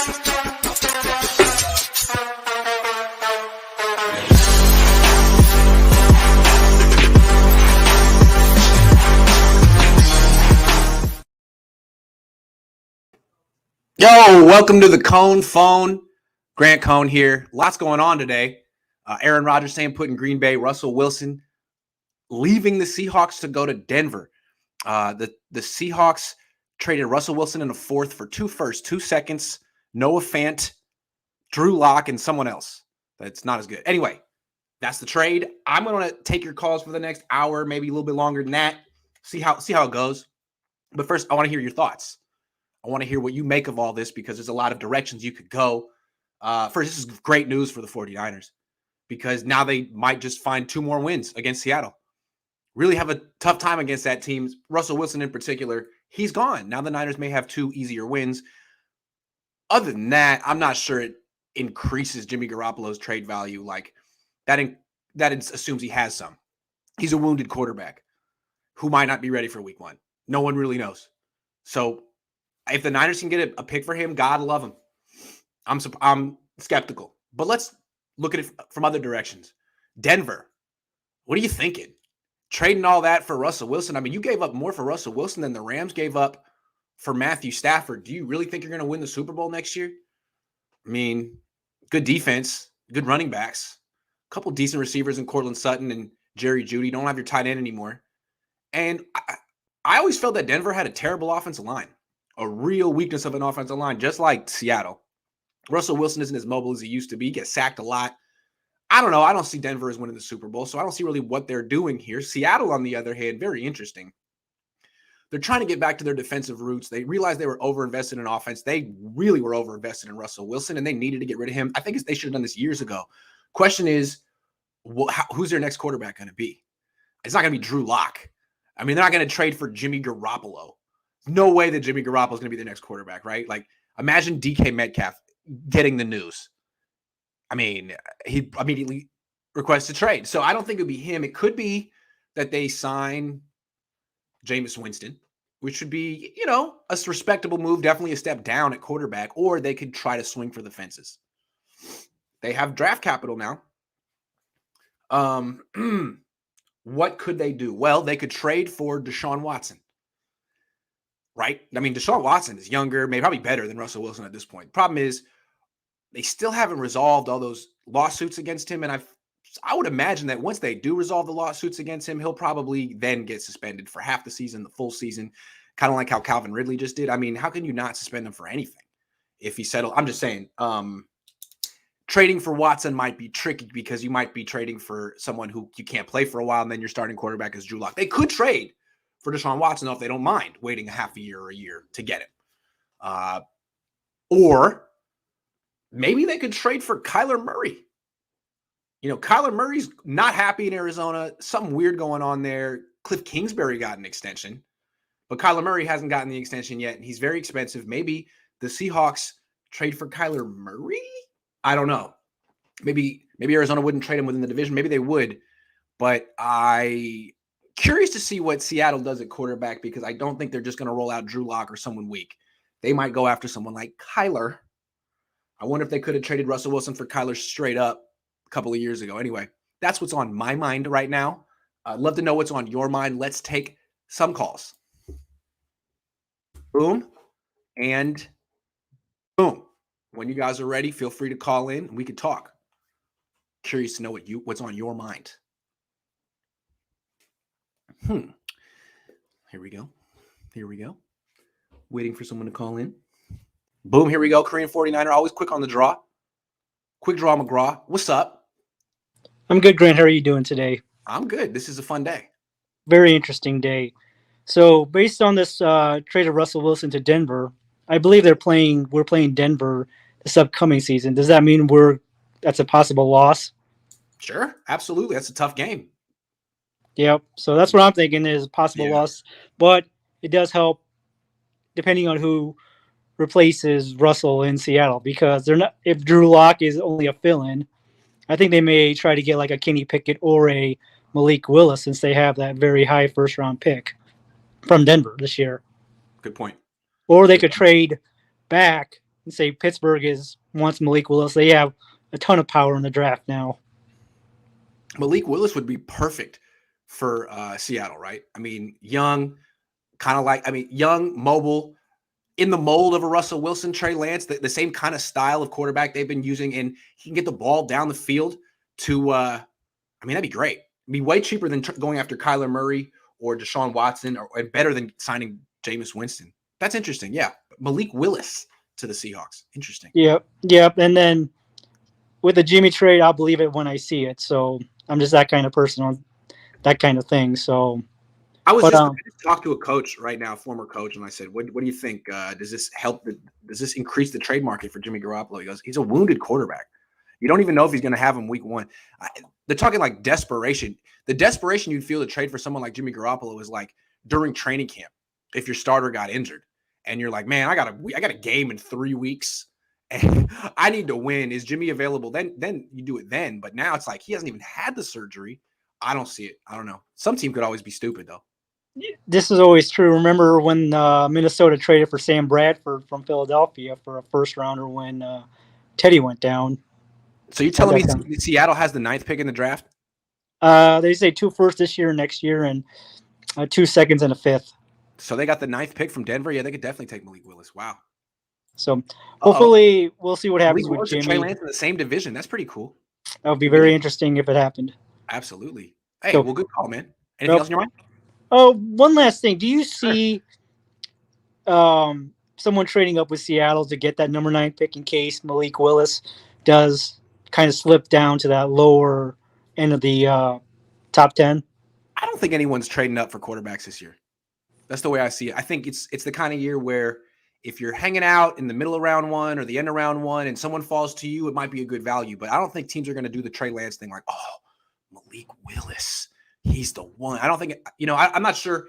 Yo, welcome to the Cohn phone. Grant Cohn here. Lots going on today. Aaron Rodgers saying put in Green Bay. Russell Wilson leaving the Seahawks to go to Denver. The Seahawks traded Russell Wilson in the fourth for 2 firsts, 2 seconds, Noah Fant, Drew Lock, and someone else. That's not as good. Anyway, that's the trade. I'm going to take your calls for the next hour, maybe a little bit longer than that. See how it goes. But first, I want to hear your thoughts. I want to hear what you make of all this because there's a lot of directions you could go. First, this is great news for the 49ers because now they might just find 2 more wins against Seattle. Really have a tough time against that team. Russell Wilson in particular, he's gone. Now the Niners may have 2 easier wins. Other than that, I'm not sure it increases Jimmy Garoppolo's trade value. Like that assumes he has some. He's a wounded quarterback who might not be ready for week 1. No one really knows. So if the Niners can get a pick for him, God love him. I'm skeptical. But let's look at it from other directions. Denver, what are you thinking? Trading all that for Russell Wilson? I mean, you gave up more for Russell Wilson than the Rams gave up for Matthew Stafford. Do you really think you're going to win the Super Bowl next year? I mean, good defense, good running backs, a couple decent receivers in Cortland Sutton and Jerry Jeudy. Don't have your tight end anymore. And I always felt that Denver had a terrible offensive line. A real weakness of an offensive line, just like Seattle. Russell Wilson isn't as mobile as he used to be. He gets sacked a lot. I don't know. I don't see Denver as winning the Super Bowl, so I don't see really what they're doing here. Seattle, on the other hand, very interesting. They're trying to get back to their defensive roots. They realized they were overinvested in offense. They really were overinvested in Russell Wilson, and they needed to get rid of him. I think they should have done this years ago. Question is, who's their next quarterback going to be? It's not going to be Drew Lock. I mean, they're not going to trade for Jimmy Garoppolo. No way that Jimmy Garoppolo is going to be the next quarterback, right? Like, imagine DK Metcalf getting the news. I mean, he immediately requests a trade. So I don't think it would be him. It could be that they sign Jameis Winston, which would be, a respectable move, definitely a step down at quarterback, or they could try to swing for the fences. They have draft capital now. What could they do? Well, they could trade for Deshaun Watson. Right? I mean, Deshaun Watson is younger, maybe probably better than Russell Wilson at this point. The problem is they still haven't resolved all those lawsuits against him. And I would imagine that once they do resolve the lawsuits against him, he'll probably then get suspended for half the season, the full season, kind of like how Calvin Ridley just did. I mean, how can you not suspend him for anything if he settled? I'm just saying, trading for Watson might be tricky because you might be trading for someone who you can't play for a while, and then your starting quarterback is Drew Lock. They could trade for Deshaun Watson, if they don't mind waiting a half a year or a year to get him. Or maybe they could trade for Kyler Murray. Kyler Murray's not happy in Arizona. Something weird going on there. Cliff Kingsbury got an extension, but Kyler Murray hasn't gotten the extension yet, and he's very expensive. Maybe the Seahawks trade for Kyler Murray? I don't know. Maybe Arizona wouldn't trade him within the division. Maybe they would, but curious to see what Seattle does at quarterback because I don't think they're just going to roll out Drew Lock or someone weak. They might go after someone like Kyler. I wonder if they could have traded Russell Wilson for Kyler straight up a couple of years ago. Anyway, that's what's on my mind right now. I'd love to know what's on your mind. Let's take some calls. Boom and boom. When you guys are ready, feel free to call in and we could talk. Curious to know what's on your mind. Here we go. Waiting for someone to call in. Boom, here we go. Korean 49er, always quick on the draw. Quick draw McGraw. What's up? I'm good, Grant. How are you doing today? I'm good. This is a fun day. Very interesting day. So based on this trade of Russell Wilson to Denver, I believe we're playing Denver this upcoming season. Does that mean that's a possible loss? Sure, absolutely. That's a tough game. Yep. So that's what I'm thinking is a possible loss. But it does help depending on who replaces Russell in Seattle because if Drew Lock is only a fill-in, I think they may try to get like a Kenny Pickett or a Malik Willis since they have that very high first-round pick from Denver this year. Good point. Or they could trade back say Pittsburgh wants Malik Willis. They have a ton of power in the draft now. Malik Willis would be perfect for Seattle, right? I mean, young, young, mobile, in the mold of a Russell Wilson, Trey Lance, the same kind of style of quarterback they've been using, and he can get the ball down the field to, that'd be great. It'd be way cheaper than going after Kyler Murray or Deshaun Watson, and better than signing Jameis Winston. That's interesting. Yeah. Malik Willis to the Seahawks. Interesting. Yep. And then with the Jimmy trade, I'll believe it when I see it. So I'm just that kind of person on that kind of thing. So I just talked to a coach right now, former coach, and I said, what do you think? Does this help? Does this increase the trade market for Jimmy Garoppolo? He goes, he's a wounded quarterback. You don't even know if he's going to have him week one. They're talking like desperation. The desperation you'd feel to trade for someone like Jimmy Garoppolo is like during training camp, if your starter got injured and you're like, man, I got a game in 3 weeks and I need to win. Is Jimmy available? Then you do it then. But now it's like he hasn't even had the surgery. I don't see it. I don't know. Some team could always be stupid though. This is always true. Remember when Minnesota traded for Sam Bradford from Philadelphia for a first rounder when Teddy went down? So you're telling me Seattle has the 9th pick in the draft? They say 2 firsts this year, next year, and 2 seconds and a 5th. So they got the 9th pick from Denver. Yeah, they could definitely take Malik Willis. Wow. So hopefully we'll see what happens Malik with Jimmy. Trey Lance in the same division. That's pretty cool. That would be very interesting if it happened. Absolutely. Hey, good call, man. Anything else in your mind? Oh, one last thing. Do you see someone trading up with Seattle to get that number 9 pick in case Malik Willis does kind of slip down to that lower end of the top 10? I don't think anyone's trading up for quarterbacks this year. That's the way I see it. I think it's the kind of year where if you're hanging out in the middle of round 1 or the end of round 1 and someone falls to you, it might be a good value. But I don't think teams are going to do the Trey Lance thing like, oh, Malik Willis, he's the one. I don't think, I'm not sure.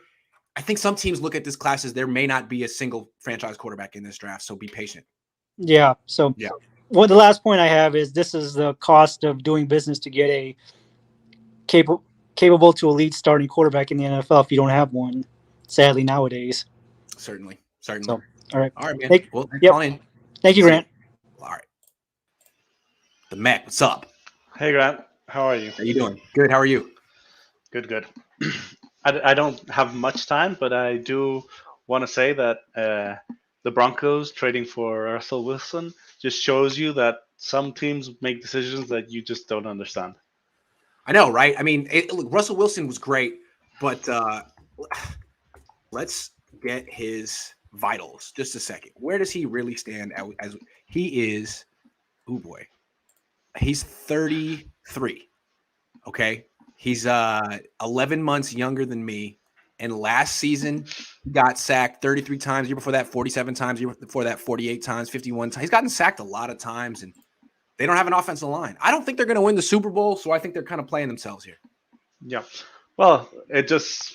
I think some teams look at this class as there may not be a single franchise quarterback in this draft, so be patient. Yeah. So the last point I have is this is the cost of doing business to get a capable to elite starting quarterback in the NFL if you don't have one, sadly, nowadays. Certainly. So, all right, man. Thank you, Grant. All right. The Mac, what's up? Hey, Grant. How are you? How you doing? Good. How are you? Good. I don't have much time, but I do want to say that the Broncos trading for Russell Wilson just shows you that some teams make decisions that you just don't understand. I know, right? I mean, look, Russell Wilson was great, but let's get his vitals just a second. Where does he really stand as he is? Oh boy, he's 33. Okay, he's 11 months younger than me, and last season he got sacked 33 times. Year before that, 47 times. Year before that, 48 times, 51 times. He's gotten sacked a lot of times, and they don't have an offensive line. I don't think they're going to win the Super Bowl, so I think they're kind of playing themselves here. Yeah, well, it just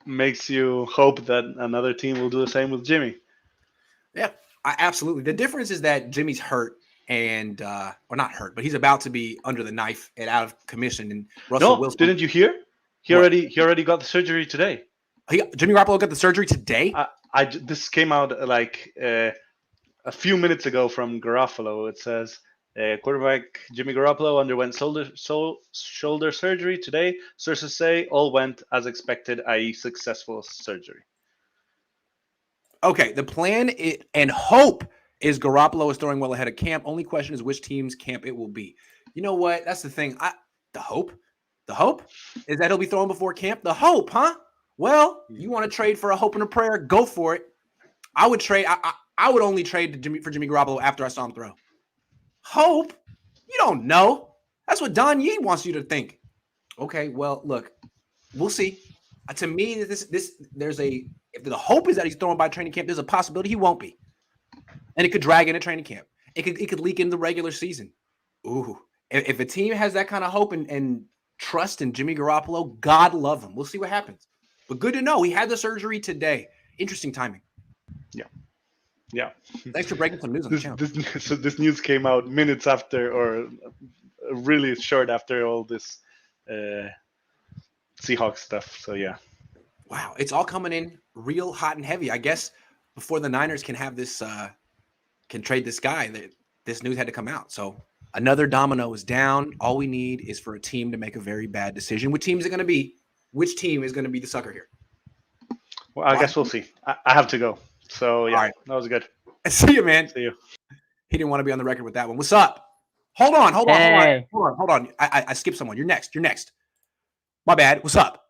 makes you hope that another team will do the same with Jimmy. Yeah, absolutely. The difference is that Jimmy's hurt and or not hurt, but he's about to be under the knife and out of commission. And Russell Wilson, didn't you hear? He already got the surgery today. Jimmy Garoppolo got the surgery today. This came out like a few minutes ago from Garoppolo. It says quarterback Jimmy Garoppolo underwent shoulder surgery today. Sources say all went as expected, i.e., successful surgery. Okay, the plan and hope is Garoppolo is throwing well ahead of camp. Only question is which team's camp it will be. You know what? That's the thing. The hope is that he'll be throwing before camp. The hope, huh? Well, you want to trade for a hope and a prayer? Go for it. I would trade. I would only trade for Jimmy Garoppolo after I saw him throw. Hope? You don't know. That's what Don Yee wants you to think. Okay, well, look, we'll see. To me, if the hope is that he's throwing by training camp, there's a possibility he won't be. And it could drag into training camp. It could leak into the regular season. Ooh. If a team has that kind of hope and trust in Jimmy Garoppolo, God love him. We'll see what happens. But good to know. He had the surgery today. Interesting timing. Yeah. Thanks for breaking some news on the channel. This news came out minutes after, or really short after all this Seahawks stuff. So, yeah. Wow. It's all coming in real hot and heavy. I guess before the Niners can have this can trade this guy. This news had to come out. So another domino is down. All we need is for a team to make a very bad decision. Which team is it going to be? Which team is going to be the sucker here? Well, I guess we'll see. I have to go. So, yeah, All right. that was good. See you, man. See you. He didn't want to be on the record with that one. What's up? Hold on. I skipped someone. You're next. My bad. What's up?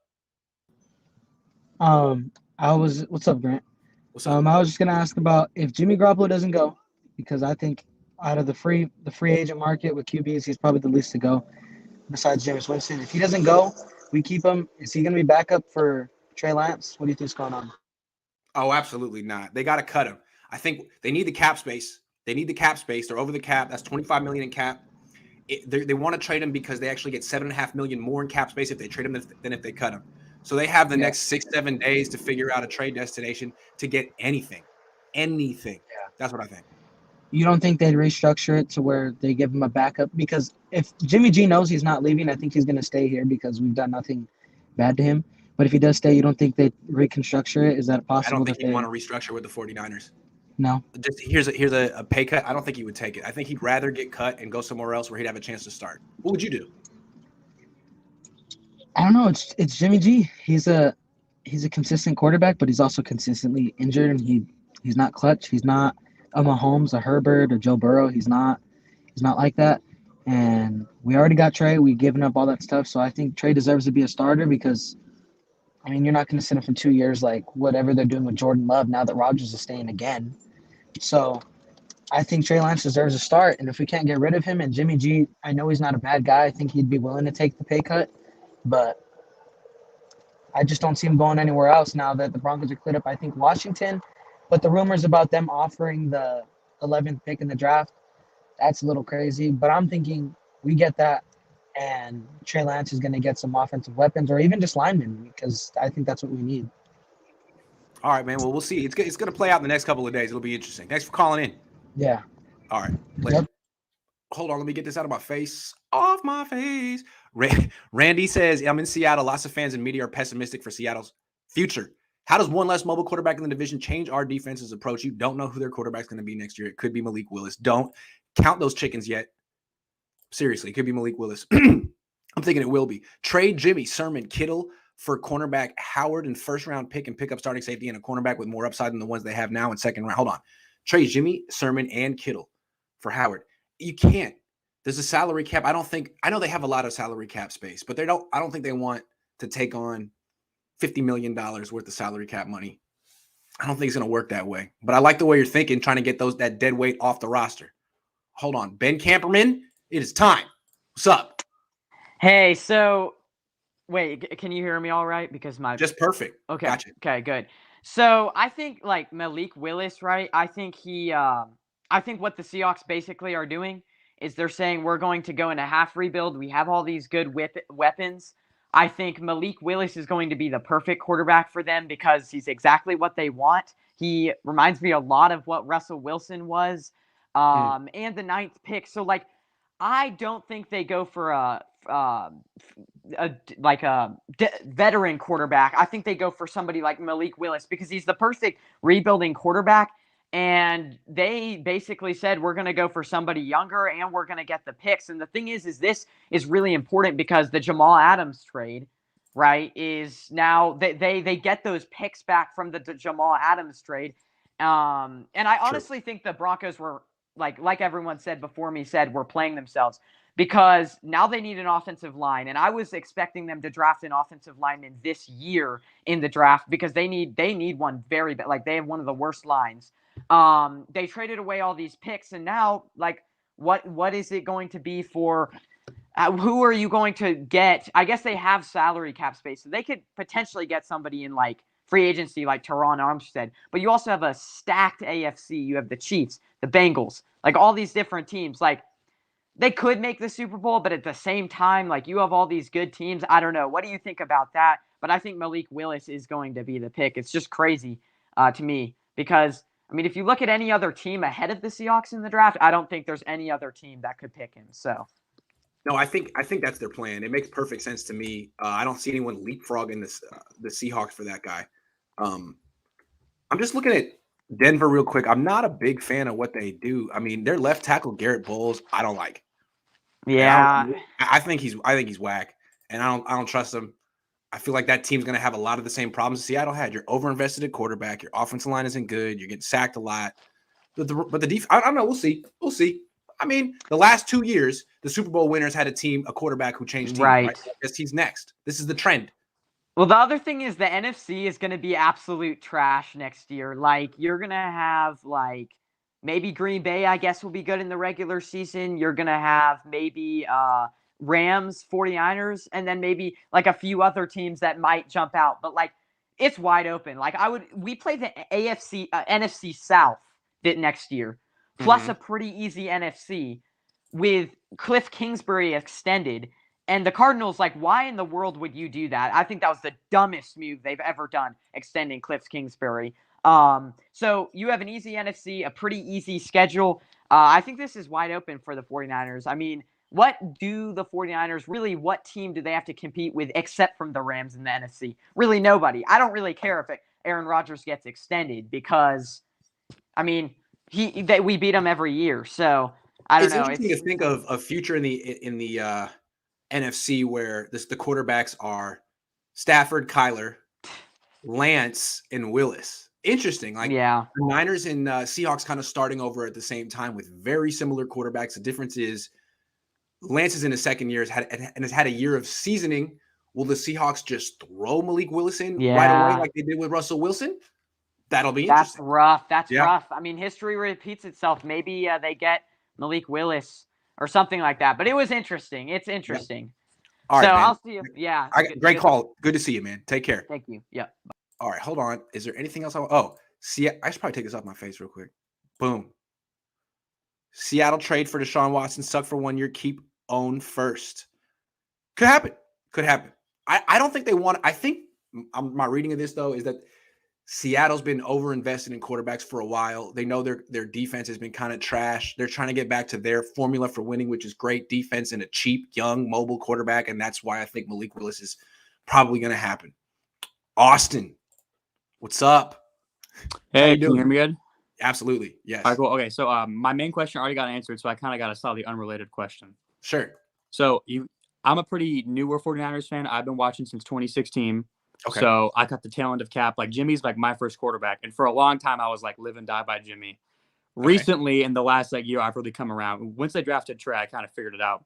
What's up, Grant? What's up? I was just gonna ask about if Jimmy Garoppolo doesn't go, because I think out of the free agent market with QBs, he's probably the least to go, besides Jameis Winston. If he doesn't go, we keep him. Is he gonna be backup for Trey Lance? What do you think's going on? Oh, absolutely not. They got to cut him. I think they need the cap space. They're over the cap. That's $25 million in cap. They want to trade him because they actually get $7.5 million more in cap space if they trade him than if they cut him. So they have the next 6-7 days to figure out a trade destination to get anything. Yeah. That's what I think. You don't think they'd restructure it to where they give him a backup? Because if Jimmy G knows he's not leaving, I think he's going to stay here because we've done nothing bad to him. But if he does stay, you don't think they'd reconstructure it? Is that possible? I don't think he'd want to restructure with the 49ers. No. Just here's a pay cut. I don't think he would take it. I think he'd rather get cut and go somewhere else where he'd have a chance to start. What would you do? I don't know. It's Jimmy G. He's a consistent quarterback, but he's also consistently injured, and he's not clutch. He's not a Mahomes, a Herbert, or Joe Burrow. He's not like that. And we already got Trey. We've given up all that stuff. So I think Trey deserves to be a starter because, I mean, you're not going to sit him for 2 years like whatever they're doing with Jordan Love now that Rodgers is staying again. So I think Trey Lance deserves a start. And if we can't get rid of him, and Jimmy G, I know he's not a bad guy. I think he'd be willing to take the pay cut. But I just don't see him going anywhere else now that the Broncos are cleared up. I think Washington, but the rumors about them offering the 11th pick in the draft, that's a little crazy. But I'm thinking we get that, and Trey Lance is going to get some offensive weapons or even just linemen because I think that's what we need. All right, man. Well, we'll see. It's going to play out in the next couple of days. It'll be interesting. Thanks for calling in. Yeah. All right. Yep. Hold on. Let me get this out of my face. Off my face. Randy says, I'm in Seattle. Lots of fans and media are pessimistic for Seattle's future. How does one less mobile quarterback in the division change our defense's approach? You don't know who their quarterback's going to be next year. It could be Malik Willis. Don't count those chickens yet. Seriously, it could be Malik Willis. I'm thinking it will be. Trade Jimmy, Sermon, Kittle for cornerback Howard and first-round pick and pick up starting safety and a cornerback with more upside than the ones they have now in second round. Hold on. Trade Jimmy, Sermon, and Kittle for Howard. You can't. There's a salary cap. I know they have a lot of salary cap space, but I don't think they want to take on $50 million worth of salary cap money. I don't think it's going to work that way. But I like the way you're thinking, trying to get that dead weight off the roster. Hold on. Ben Camperman, it is time. What's up? Hey, so wait, can you hear me all right? Because just perfect. Okay. Gotcha. Okay, good. So I think like Malik Willis, right? I think I think what the Seahawks basically are doing is they're saying we're going to go in a half rebuild. We have all these good weapons. I think Malik Willis is going to be the perfect quarterback for them because he's exactly what they want. He reminds me a lot of what Russell Wilson was, and the 9th pick. So like, I don't think they go for a veteran quarterback. I think they go for somebody like Malik Willis because he's the perfect rebuilding quarterback. And they basically said, we're going to go for somebody younger and we're going to get the picks. And the thing is this is really important because the Jamal Adams trade, right, is now they get those picks back from the Jamal Adams trade. And I honestly think the Broncos were, like everyone said before me said, were playing themselves because now they need an offensive line. And I was expecting them to draft an offensive lineman this year in the draft because they need one very bad. Like they have one of the worst lines. They traded away all these picks, and now, like, what is it going to be for? Who are you going to get? I guess they have salary cap space, so they could potentially get somebody in like free agency, like Teron Armstead. But you also have a stacked AFC. You have the Chiefs, the Bengals, like all these different teams. Like they could make the Super Bowl, but at the same time, like you have all these good teams. I don't know. What do you think about that? But I think Malik Willis is going to be the pick. It's just crazy to me because. I mean, if you look at any other team ahead of the Seahawks in the draft, I don't think there's any other team that could pick him. So, no, I think that's their plan. It makes perfect sense to me. I don't see anyone leapfrogging the Seahawks for that guy. I'm just looking at Denver, real quick. I'm not a big fan of what they do. I mean, their left tackle Garrett Bowles, I don't like. Yeah. I think he's whack, and I don't trust him. I feel like that team's going to have a lot of the same problems Seattle had. You're overinvested at quarterback. Your offensive line isn't good. You're getting sacked a lot. But the defense, I don't know. We'll see. We'll see. I mean, the last 2 years, the Super Bowl winners had a quarterback who changed teams. Right. I guess he's next. This is the trend. Well, the other thing is the NFC is going to be absolute trash next year. Like, you're going to have, like, maybe Green Bay, I guess, will be good in the regular season. You're going to have maybe Rams, 49ers, and then maybe, like, a few other teams that might jump out. But, like, it's wide open. Like, we play the NFC South next year, plus a pretty easy NFC with Cliff Kingsbury extended. And the Cardinals, like, why in the world would you do that? I think that was the dumbest move they've ever done, extending Cliff Kingsbury. So you have an easy NFC, a pretty easy schedule. I think this is wide open for the 49ers. I mean, what do the 49ers really, what team do they have to compete with except from the Rams in the NFC? Really nobody. I don't really care if Aaron Rodgers gets extended because, I mean, we beat him every year. So I don't know. It's interesting to think of a future in the NFC where the quarterbacks are Stafford, Kyler, Lance, and Willis. Interesting. Like, the Niners and Seahawks kind of starting over at the same time with very similar quarterbacks. The difference is Lance is in his second year has had a year of seasoning. Will the Seahawks just throw Malik Willis in right away like they did with Russell Wilson? That'll be interesting. That's rough. That's rough. I mean, history repeats itself. Maybe they get Malik Willis or something like that. But it was interesting. It's interesting. Yeah. All right, man. I'll see you. Yeah. Great call. Good to see you, man. Take care. Thank you. Yeah. All right, hold on. Is there anything else? I should probably take this off my face real quick. Boom. Seattle trade for Deshaun Watson. Suck for 1 year. Keep own first. Could happen. I don't think they want. I think my reading of this though is that Seattle's been overinvested in quarterbacks for a while. They know their defense has been kind of trash. They're trying to get back to their formula for winning, which is great defense and a cheap, young, mobile quarterback. And that's why I think Malik Willis is probably going to happen. Austin, what's up? Hey, can you hear me good? Absolutely. Yes. All right, cool. Okay, so my main question already got answered, so I kind of got a slightly unrelated question. Sure. So I'm a pretty newer 49ers fan. I've been watching since 2016. Okay. So I got the tail end of Cap. Like, Jimmy's like my first quarterback. And for a long time, I was like live and die by Jimmy. Recently, in the last year, I've really come around. Once they drafted Trey, I kind of figured it out.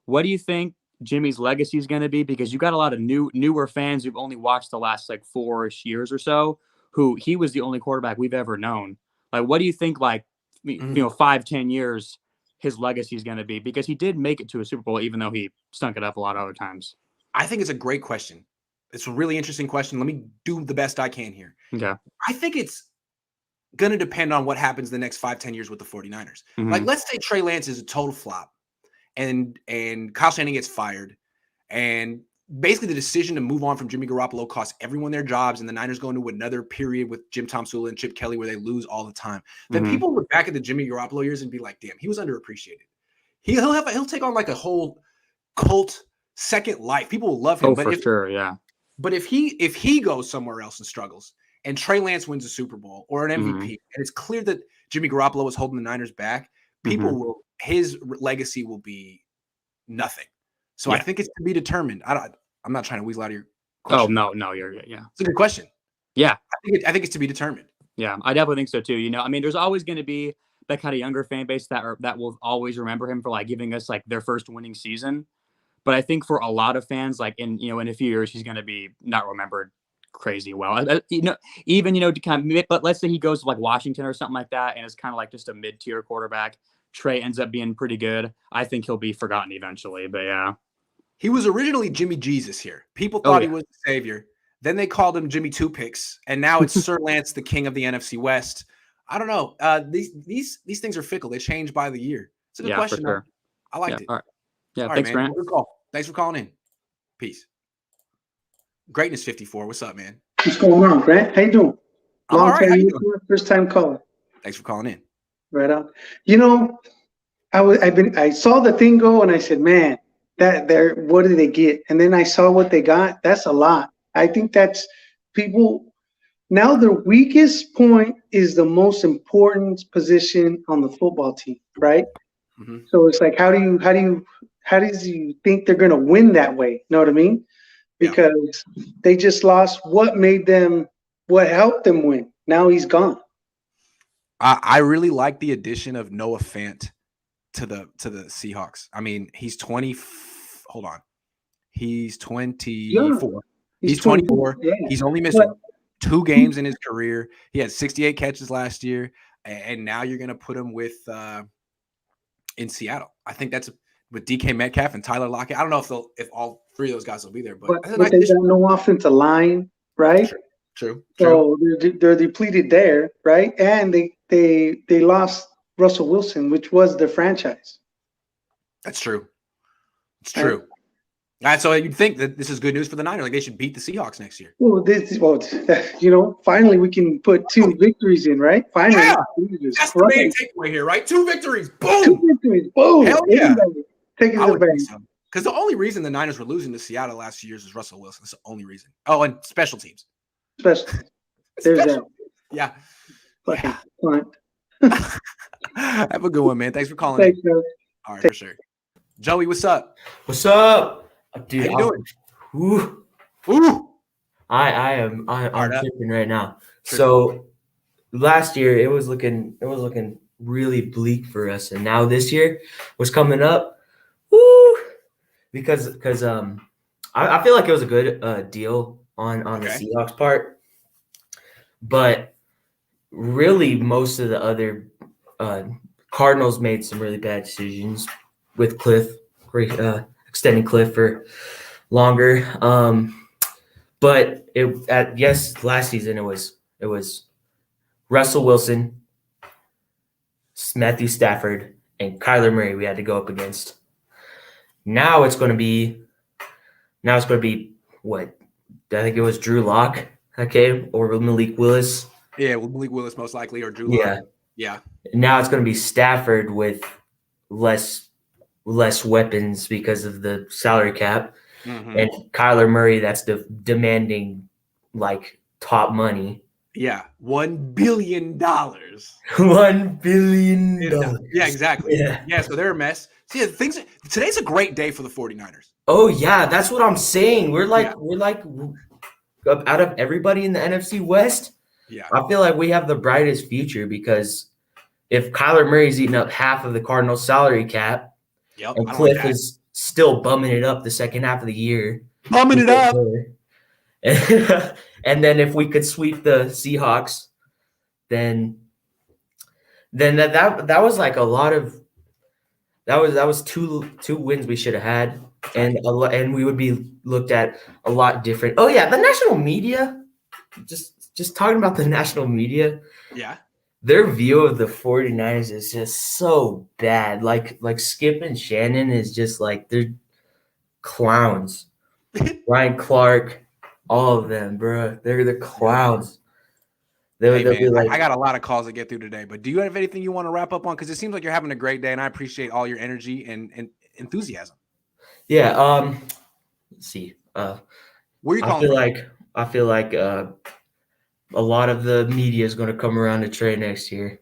What do you think Jimmy's legacy is going to be? Because you got a lot of newer fans who've only watched the last 4-ish years or so, who he was the only quarterback we've ever known. Like, what do you think, 5-10 years, his legacy is going to be? Because he did make it to a Super Bowl, even though he stunk it up a lot of other times. I think it's a great question. It's a really interesting question. Let me do the best I can here. Okay. I think it's going to depend on what happens the next 5-10 years with the 49ers. Mm-hmm. Like, let's say Trey Lance is a total flop and Kyle Shanahan gets fired. And basically the decision to move on from Jimmy Garoppolo costs everyone their jobs. And the Niners go into another period with Jim Tomsula and Chip Kelly where they lose all the time. Then people look back at the Jimmy Garoppolo years and be like, damn, he was underappreciated. He'll take on a whole cult second life. People will love him. For sure, yeah. But if he goes somewhere else and struggles and Trey Lance wins a Super Bowl or an MVP, and it's clear that Jimmy Garoppolo is holding the Niners back, his legacy will be nothing. So I think it's to be determined. I'm not trying to weasel out of your question. Oh, no, you're good. Yeah. It's a good question. Yeah. I think it's to be determined. Yeah, I definitely think so too. I mean, there's always going to be that kind of younger fan base that will always remember him for giving us their first winning season. But I think for a lot of fans, in a few years, he's going to be not remembered crazy well. Even to kind of, but let's say he goes to Washington or something like that, and it's kind of just a mid-tier quarterback. Trey ends up being pretty good. I think he'll be forgotten eventually. But yeah, he was originally Jimmy Jesus here. People thought he was the savior. Then they called him Jimmy Two Picks, and now it's Sir Lance, the king of the NFC West. I don't know. These things are fickle. They change by the year. It's a good question. For sure. I liked it. All right. Yeah, all thanks, right, man. Grant. Good call. Thanks for calling in. Peace. Greatness 54. What's up, man? What's going on, Grant? How you doing? Long time listener, first time caller. Thanks for calling in. Right on. I saw the thing go and I said, man, what did they get? And then I saw what they got. That's a lot. I think that's people now their weakest point is the most important position on the football team, right? Mm-hmm. So it's like, how does you think they're going to win that way? You know what I mean? Yeah. Because they just lost what helped them win. Now he's gone. I really like the addition of Noah Fant to the Seahawks. I mean, he's 20. Hold on. He's 24. Yeah. He's 24. Yeah. He's only missed 2 games in his career. He had 68 catches last year, and now you're going to put him with in Seattle. I think that's with DK Metcalf and Tyler Lockett. I don't know if all 3 of those guys will be there, but they got no offensive line, right? True. So they're depleted there, right? And they lost Russell Wilson, which was their franchise. That's true. It's true. So you'd think that this is good news for the Niners. Like they should beat the Seahawks next year. Well, finally we can put 2 victories in, right? Finally, yeah. That's the main takeaway here, right? 2 victories. Boom. 2 victories. Boom. Hell yeah. Taking the bank. Because the only reason the Niners were losing to Seattle last few years is Russell Wilson. That's the only reason. Oh, and special teams. There's that. Yeah. Fucking Have a good one, man. Thanks for calling. Thanks, man. All right, for sure. Joey, what's up? What's up, dude? How you doing? Ooh. I'm tripping right now. So last year it was looking really bleak for us, and now this year was coming up. Woo! Because I feel like it was a good deal on the Seahawks part, but really most of the other Cardinals made some really bad decisions with Cliff, extending Cliff for longer. But last season it was Russell Wilson, Matthew Stafford, and Kyler Murray we had to go up against. Now it's going to be what? I think it was Drew Lock, or Malik Willis. Yeah, Malik Willis most likely, or Drew Lock. Yeah. Now it's going to be Stafford with less weapons because of the salary cap, and Kyler Murray that's demanding like top money. Yeah, $1 billion. $1 billion. Yeah, exactly. Yeah, so they're a mess. See, today's a great day for the 49ers. Oh yeah, that's what I'm saying. We're like out of everybody in the NFC West. Yeah, I feel like we have the brightest future because if Kyler Murray's eating up half of the Cardinals' salary cap, and Cliff is still bumming it up the second half of the year, and then if we could sweep the Seahawks, then that was like a lot of that was two wins we should have had, and we would be looked at a lot different. Oh yeah, the national media, just talking about the national media. Yeah. Their view of the 49ers is just so bad. Like Skip and Shannon is just like they're clowns. Ryan Clark, all of them, bro. They're the clowns. They'll be like, I got a lot of calls to get through today, but do you have anything you want to wrap up on? Because it seems like you're having a great day, and I appreciate all your energy and enthusiasm. Yeah. Let's see. Where are you calling? I feel like a lot of the media is going to come around to trade next year.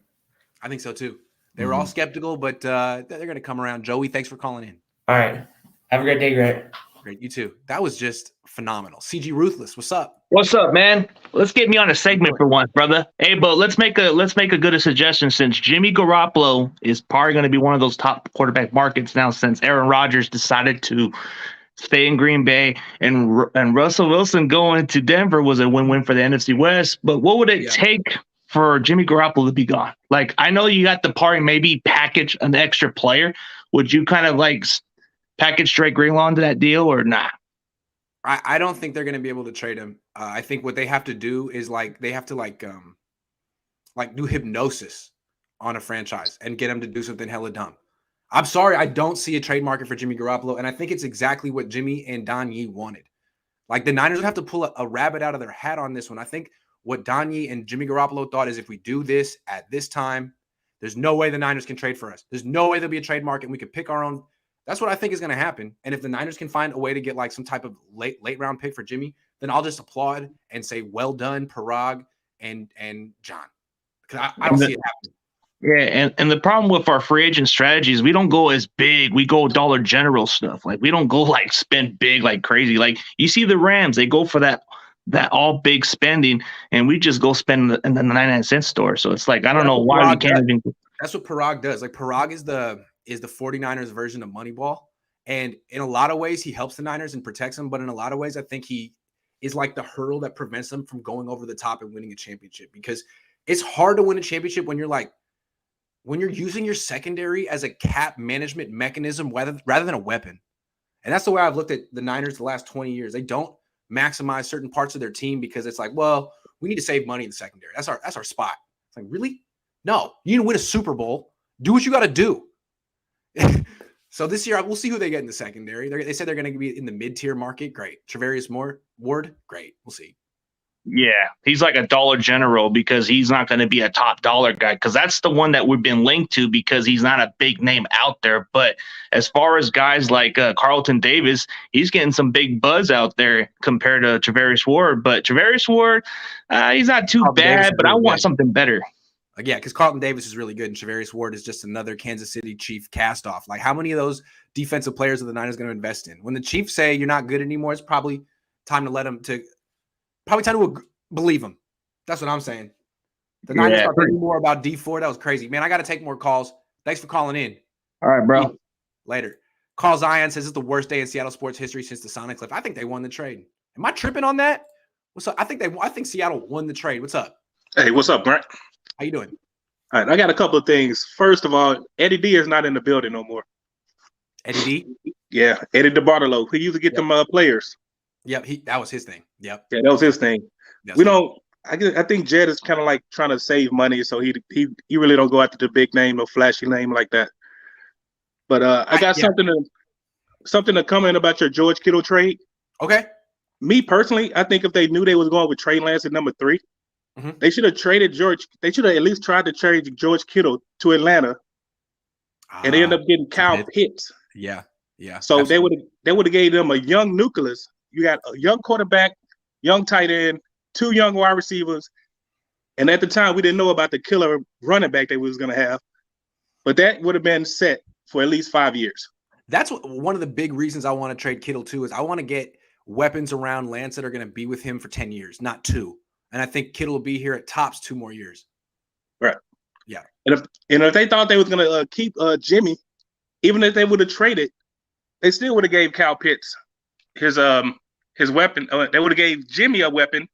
I think so too. They were all skeptical, but they're going to come around. Joey, thanks for calling in. All right. Have a great day, Grant. Great. You too. That was just phenomenal. CG Ruthless, what's up? What's up, man? Let's get me on a segment for once, brother. Hey, but let's make a good suggestion since Jimmy Garoppolo is probably going to be one of those top quarterback markets now since Aaron Rodgers decided to stay in Green Bay, and Russell Wilson going to Denver was a win-win for the NFC West. But what would it take for Jimmy Garoppolo to be gone? Like, I know you got the party, maybe package an extra player. Would you kind of like package Drake Greenlaw into that deal or not? I don't think they're going to be able to trade him. I think what they have to do is they have to do hypnosis on a franchise and get him to do something hella dumb. I'm sorry, I don't see a trade market for Jimmy Garoppolo, and I think it's exactly what Jimmy and Don Yee wanted. Like, the Niners would have to pull a rabbit out of their hat on this one. I think what Don Yee and Jimmy Garoppolo thought is if we do this at this time, there's no way the Niners can trade for us. There's no way there'll be a trade market and we could pick our own. That's what I think is going to happen. And if the Niners can find a way to get like some type of late round pick for Jimmy, then I'll just applaud and say, well done, Parag and John, because I don't see it happening. Yeah, and the problem with our free agent strategy is we don't go as big. We go Dollar General stuff. Like we don't go like spend big like crazy. Like you see the Rams, they go for that all big spending, and we just go spend in the 99-cent store. So it's like I don't know why we can't even. That's what Parag does. Like Parag is the 49ers version of Moneyball, and in a lot of ways he helps the Niners and protects them, but in a lot of ways I think he is like the hurdle that prevents them from going over the top and winning a championship, because it's hard to win a championship when you're using your secondary as a cap management mechanism rather than a weapon. And that's the way I've looked at the Niners the last 20 years. They don't maximize certain parts of their team because it's like, well, we need to save money in the secondary. That's our spot. It's like, really? No, you need to win a Super Bowl. Do what you got to do. So this year, we'll see who they get in the secondary. They said they're going to be in the mid-tier market. Great. Travarius Ward. Great. We'll see. Yeah, he's like a Dollar General because he's not going to be a top dollar guy, because that's the one that we've been linked to because he's not a big name out there. But as far as guys like Carlton Davis, he's getting some big buzz out there compared to Travarius Ward. But Travarius Ward, he's not too bad, but I want something better. Yeah, because Carlton Davis is really good, and Travarius Ward is just another Kansas City Chief cast-off. Like, how many of those defensive players are the Niners going to invest in? When the Chiefs say you're not good anymore, it's probably time to let them to – probably time to believe him. That's what I'm saying. The Niners are thinking more about D4. That was crazy. Man, I got to take more calls. Thanks for calling in. All right, bro. Later. Carl Zion says it's the worst day in Seattle sports history since the Sonics left. I think they won the trade. Am I tripping on that? What's up? I think Seattle won the trade. What's up? Hey, what's up, Grant? How you doing? All right, I got a couple of things. First of all, Eddie D is not in the building no more. Eddie D? Yeah, Eddie DeBartolo. He used to get them players. Yep, that was his thing. Yep. Yeah, that was his thing. I think Jed is kind of like trying to save money, so he really don't go after the big name or flashy name like that. But I got something to comment about your George Kittle trade. Okay. Me personally, I think if they knew they was going with Trey Lance at number 3, they should have traded George. They should have at least tried to trade George Kittle to Atlanta, and they end up getting Kyle Pitts. Yeah. So absolutely. they would have gave them a young nucleus. You got a young quarterback, young tight end, 2 young wide receivers, and at the time we didn't know about the killer running back they was going to have, but that would have been set for at least 5 years. That's one of the big reasons I want to trade Kittle too. Is I want to get weapons around Lance that are going to be with him for 10 years, not 2. And I think Kittle will be here at tops 2 more years. Right. Yeah. And if they thought they was going to keep Jimmy, even if they would have traded, they still would have gave Kyle Pitts his weapon. They would have gave Jimmy a weapon,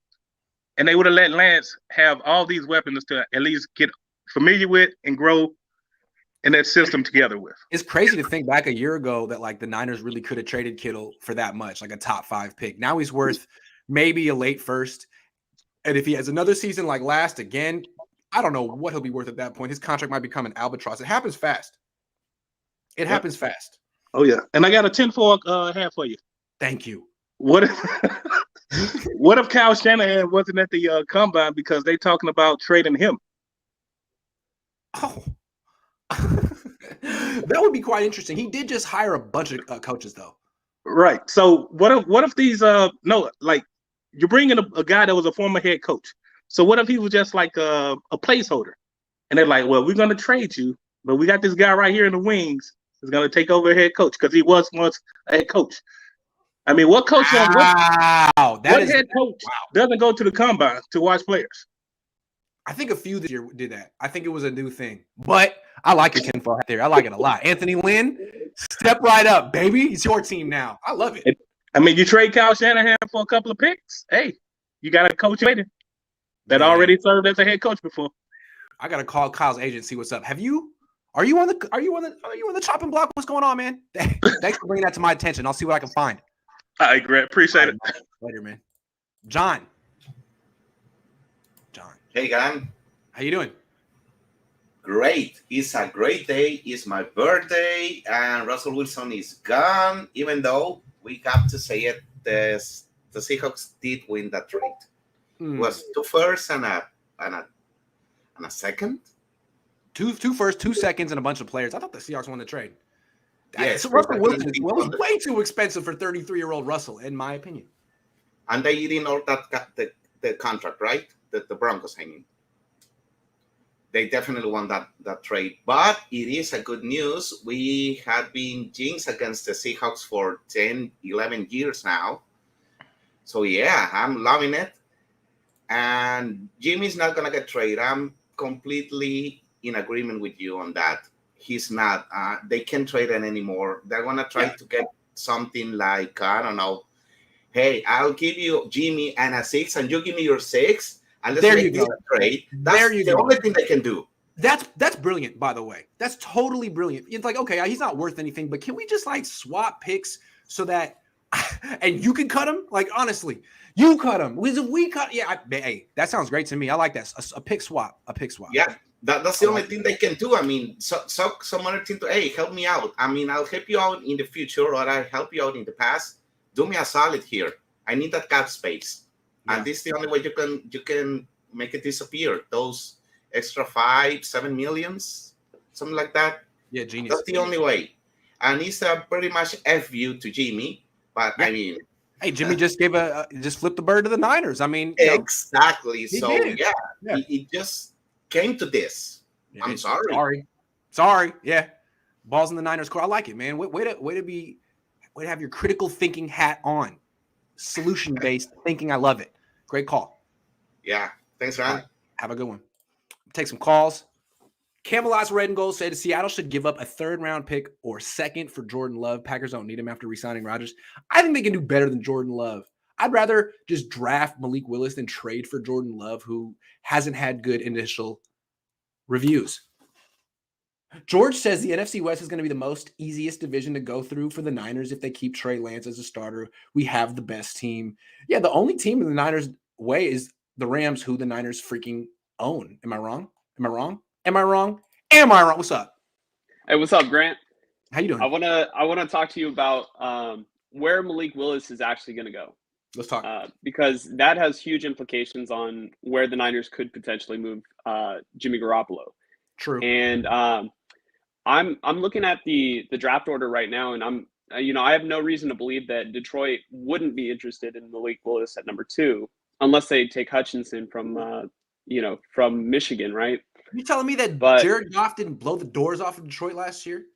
and they would have let Lance have all these weapons to at least get familiar with and grow in that system together with. It's crazy to think back a year ago that like the Niners really could have traded Kittle for that much, like a top 5 pick. Now he's worth maybe a late first. And if he has another season like last again, I don't know what he'll be worth at that point. His contract might become an albatross. It happens fast. It happens fast. Oh, yeah. And I got a 10-4 hat for you. Thank you. What if Kyle Shanahan wasn't at the combine because they talking about trading him? Oh, that would be quite interesting. He did just hire a bunch of coaches, though. Right. So what if these you're bringing a guy that was a former head coach. So what if he was just like a placeholder, and they're like, well, we're going to trade you, but we got this guy right here in the wings who's going to take over head coach because he was once a head coach. I mean, what coach? Head coach doesn't go to the combine to watch players? I think a few this year did that. I think it was a new thing. But I like your 10-4 hat there. I like it a lot. Anthony Lynn, step right up, baby. It's your team now. I love it. I mean, you trade Kyle Shanahan for a couple of picks. Hey, you got a coach waiting that already served as a head coach before. I gotta call Kyle's agent and see what's up. Are you on the chopping block? What's going on, man? Thanks for bringing that to my attention. I'll see what I can find. All right, Grant. Appreciate it. Later, man. John. Hey, gang. How you doing? Great. It's a great day. It's my birthday, and Russell Wilson is gone, even though we got to say it, the Seahawks did win that trade. It was 2 firsts and a second. Two firsts, 2 seconds, and a bunch of players. I thought the Seahawks won the trade. Yes, so Russell Wilson is way too expensive for 33-year-old Russell, in my opinion. And they didn't know that the contract, right? the Broncos. I mean, they definitely won that trade. But it is a good news. We have been jinxed against the Seahawks for 10, 11 years now. So, yeah, I'm loving it. And Jimmy's not going to get traded. I'm completely in agreement with you on that. He's not. They can't trade it anymore. They're going to try to get something like, I don't know, hey, I'll give you Jimmy and a 6, and you give me your 6, and let's make this a trade. That's the only thing they can do. That's brilliant, by the way. That's totally brilliant. It's like, okay, he's not worth anything, but can we just like swap picks so that and you can cut him? Like, honestly, you cut him. We cut, hey, that sounds great to me. I like that. A pick swap. Yeah, that's the only thing they can do. I mean, so some other team to, hey, help me out. I mean, I'll help you out in the future, or I'll help you out in the past. Do me a solid here. I need that cap space, and this is the only way you can make it disappear. Those extra 5-7 millions, something like that. Yeah, genius. That's the only way, and it's a pretty much FU to Jimmy. But I mean, hey, Jimmy just gave just flipped the bird to the Niners. I mean, exactly. So it just came to this. Yeah, I'm sorry. Sorry. Yeah, balls in the Niners court. I like it, man. Way to have your critical thinking hat on. Solution-based thinking. I love it. Great call. Yeah. Thanks, Ryan. Right. Have a good one. Take some calls. Camelot's Red and Gold said Seattle should give up a 3rd-round pick or 2nd for Jordan Love. Packers don't need him after re-signing Rodgers. I think they can do better than Jordan Love. I'd rather just draft Malik Willis than trade for Jordan Love, who hasn't had good initial reviews. George says the NFC West is going to be the most easiest division to go through for the Niners if they keep Trey Lance as a starter. We have the best team. Yeah, the only team in the Niners' way is the Rams, who the Niners freaking own. Am I wrong? What's up? Hey, what's up, Grant? How you doing? I wanna talk to you about where Malik Willis is actually going to go. Let's talk. Because that has huge implications on where the Niners could potentially move Jimmy Garoppolo. True. And I'm looking at the draft order right now, and I have no reason to believe that Detroit wouldn't be interested in Malik Willis at number 2, unless they take Hutchinson from Michigan, right? You telling me that Jared Goff didn't blow the doors off of Detroit last year?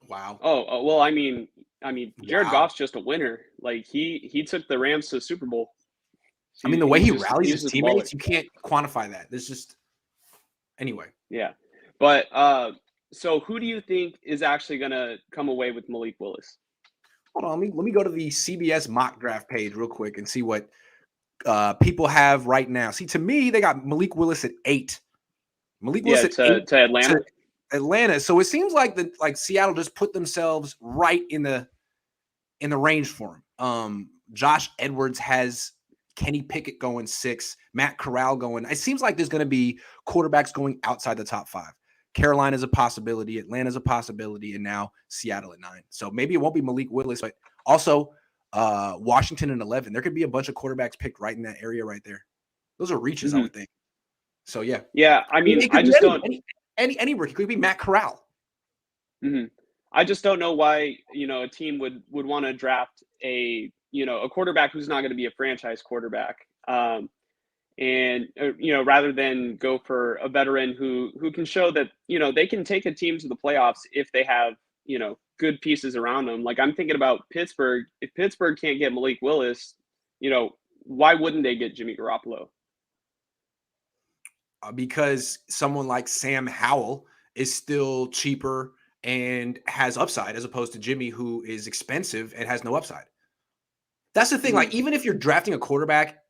Wow. Oh well, I mean, Jared Goff's just a winner. Like he took the Rams to the Super Bowl. I mean, the way he rallies his teammates, you can't quantify that. There's just anyway. Yeah, but so who do you think is actually going to come away with Malik Willis? Hold on, let me go to the CBS mock draft page real quick and see what people have right now. See, to me, they got Malik Willis at 8. Malik Willis at 8 to Atlanta. Atlanta. So it seems like Seattle just put themselves right in the range for him. Josh Edwards has Kenny Pickett going 6, Matt Corral going. It seems like there's going to be quarterbacks going outside the top 5. Carolina is a possibility, Atlanta's a possibility, and now Seattle at 9. So maybe it won't be Malik Willis, but also Washington at 11. There could be a bunch of quarterbacks picked right in that area right there. Those are reaches, I would think. So yeah. Yeah, I mean, I just don't. Any rookie. It could be Matt Corral. Mm-hmm. I just don't know why a team would want to draft a quarterback who's not going to be a franchise quarterback, and rather than go for a veteran who can show that they can take a team to the playoffs if they have good pieces around them. Like I'm thinking about Pittsburgh. If Pittsburgh can't get Malik Willis, why wouldn't they get Jimmy Garoppolo? Because someone like Sam Howell is still cheaper and has upside as opposed to Jimmy, who is expensive and has no upside. That's the thing. Like, even if you're drafting a quarterback,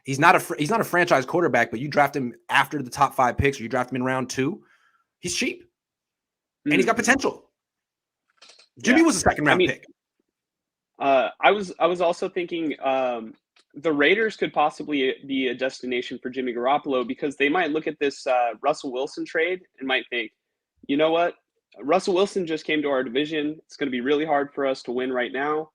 he's not a franchise quarterback, but you draft him after the top 5 picks, or you draft him in round 2, he's cheap and he's got potential. Jimmy was a 2nd round pick. I was also thinking the Raiders could possibly be a destination for Jimmy Garoppolo, because they might look at this Russell Wilson trade and might think, you know what? Russell Wilson just came to our division. It's going to be really hard for us to win right now.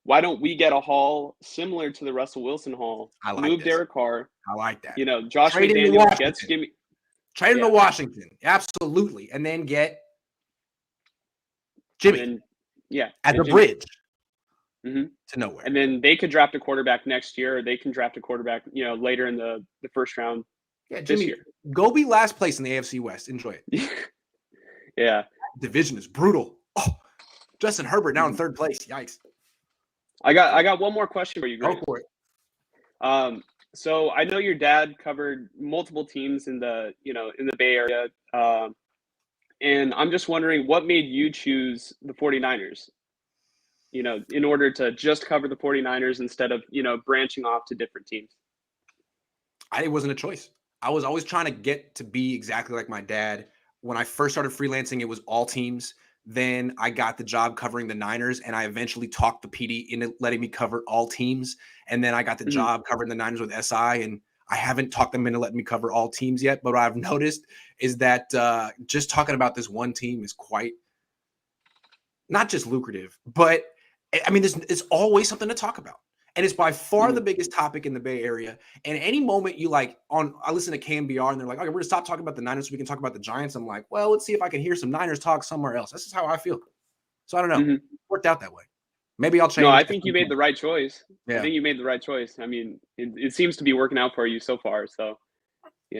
Why don't we get a haul similar to the Russell Wilson haul? I like Move Derek Carr. I like that. Josh McDaniels gets Jimmy. Trade him to Washington. Absolutely. And then get Jimmy. And then, at the bridge. Mm-hmm. to nowhere. And then they could draft a quarterback next year, or they can draft a quarterback, later in the first round. Yeah, this Jimmy, year. go be last place in the AFC West. Enjoy it. Yeah. Division is brutal. Oh, Justin Herbert now in third place. Yikes. I got one more question for you, Grant. Go for it. So I know your dad covered multiple teams in the Bay Area. And I'm just wondering, what made you choose the 49ers? In order to just cover the 49ers instead of, branching off to different teams. It wasn't a choice. I was always trying to get to be exactly like my dad. When I first started freelancing, it was all teams. Then I got the job covering the Niners, and I eventually talked the PD into letting me cover all teams. And then I got the job covering the Niners with SI, and I haven't talked them into letting me cover all teams yet. But what I've noticed is that just talking about this one team is quite not just lucrative, but I mean, it's always something to talk about. And it's by far the biggest topic in the Bay Area. And any moment I listen to KMBR and they're like, okay, we're going to stop talking about the Niners so we can talk about the Giants. I'm like, well, let's see if I can hear some Niners talk somewhere else. That's just how I feel. So I don't know. It worked out that way. Maybe I'll change. No, I think you made the right choice. Yeah. I think you made the right choice. I mean, it seems to be working out for you so far. So,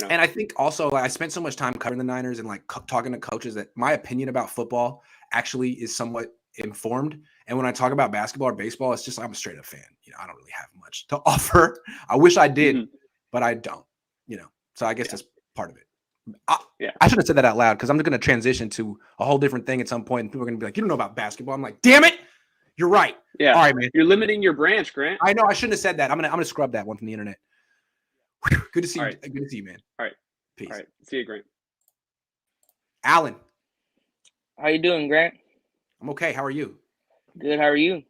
And I think also I spent so much time covering the Niners and talking to coaches that my opinion about football actually is somewhat informed. And when I talk about basketball or baseball, it's just I'm a straight up fan. I don't really have much to offer. I wish I did, but I don't. So I guess that's part of it. I should have said that out loud because I'm just going to transition to a whole different thing at some point, and people are going to be like, "You don't know about basketball." I'm like, "Damn it, you're right." Yeah. All right, man. You're limiting your branch, Grant. I know. I shouldn't have said that. I'm gonna scrub that one from the internet. Whew, good to see you. Right. Good to see you, man. All right. Peace. All right. See you, Grant. Alan. How you doing, Grant? I'm okay. How are you? Good. How are you?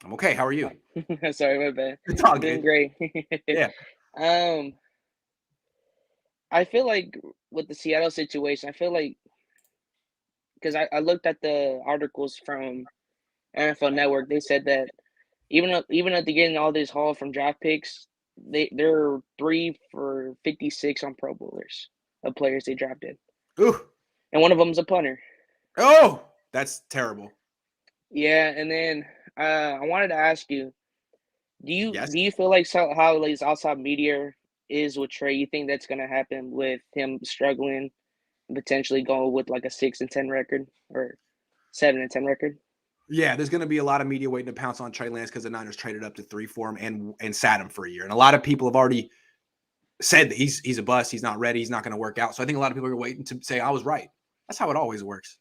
I'm okay. How are you? Sorry, my bad. It's all Doing good. great. Yeah. I feel like with the Seattle situation, I feel like because I looked at the articles from NFL Network, they said that even if they're getting all this haul from draft picks, they're 3 for 56 on Pro Bowlers of players they drafted. Ooh. And one of them's a punter. Oh, that's terrible. Yeah, and then I wanted to ask you, do you feel like how this outside media is with Trey? You think that's going to happen with him struggling, potentially going with like a 6-10 record or 7-10 record? Yeah, there's going to be a lot of media waiting to pounce on Trey Lance because the Niners traded up to 3 for him and sat him for a year. And a lot of people have already said that he's a bust. He's not ready. He's not going to work out. So I think a lot of people are waiting to say I was right. That's how it always works.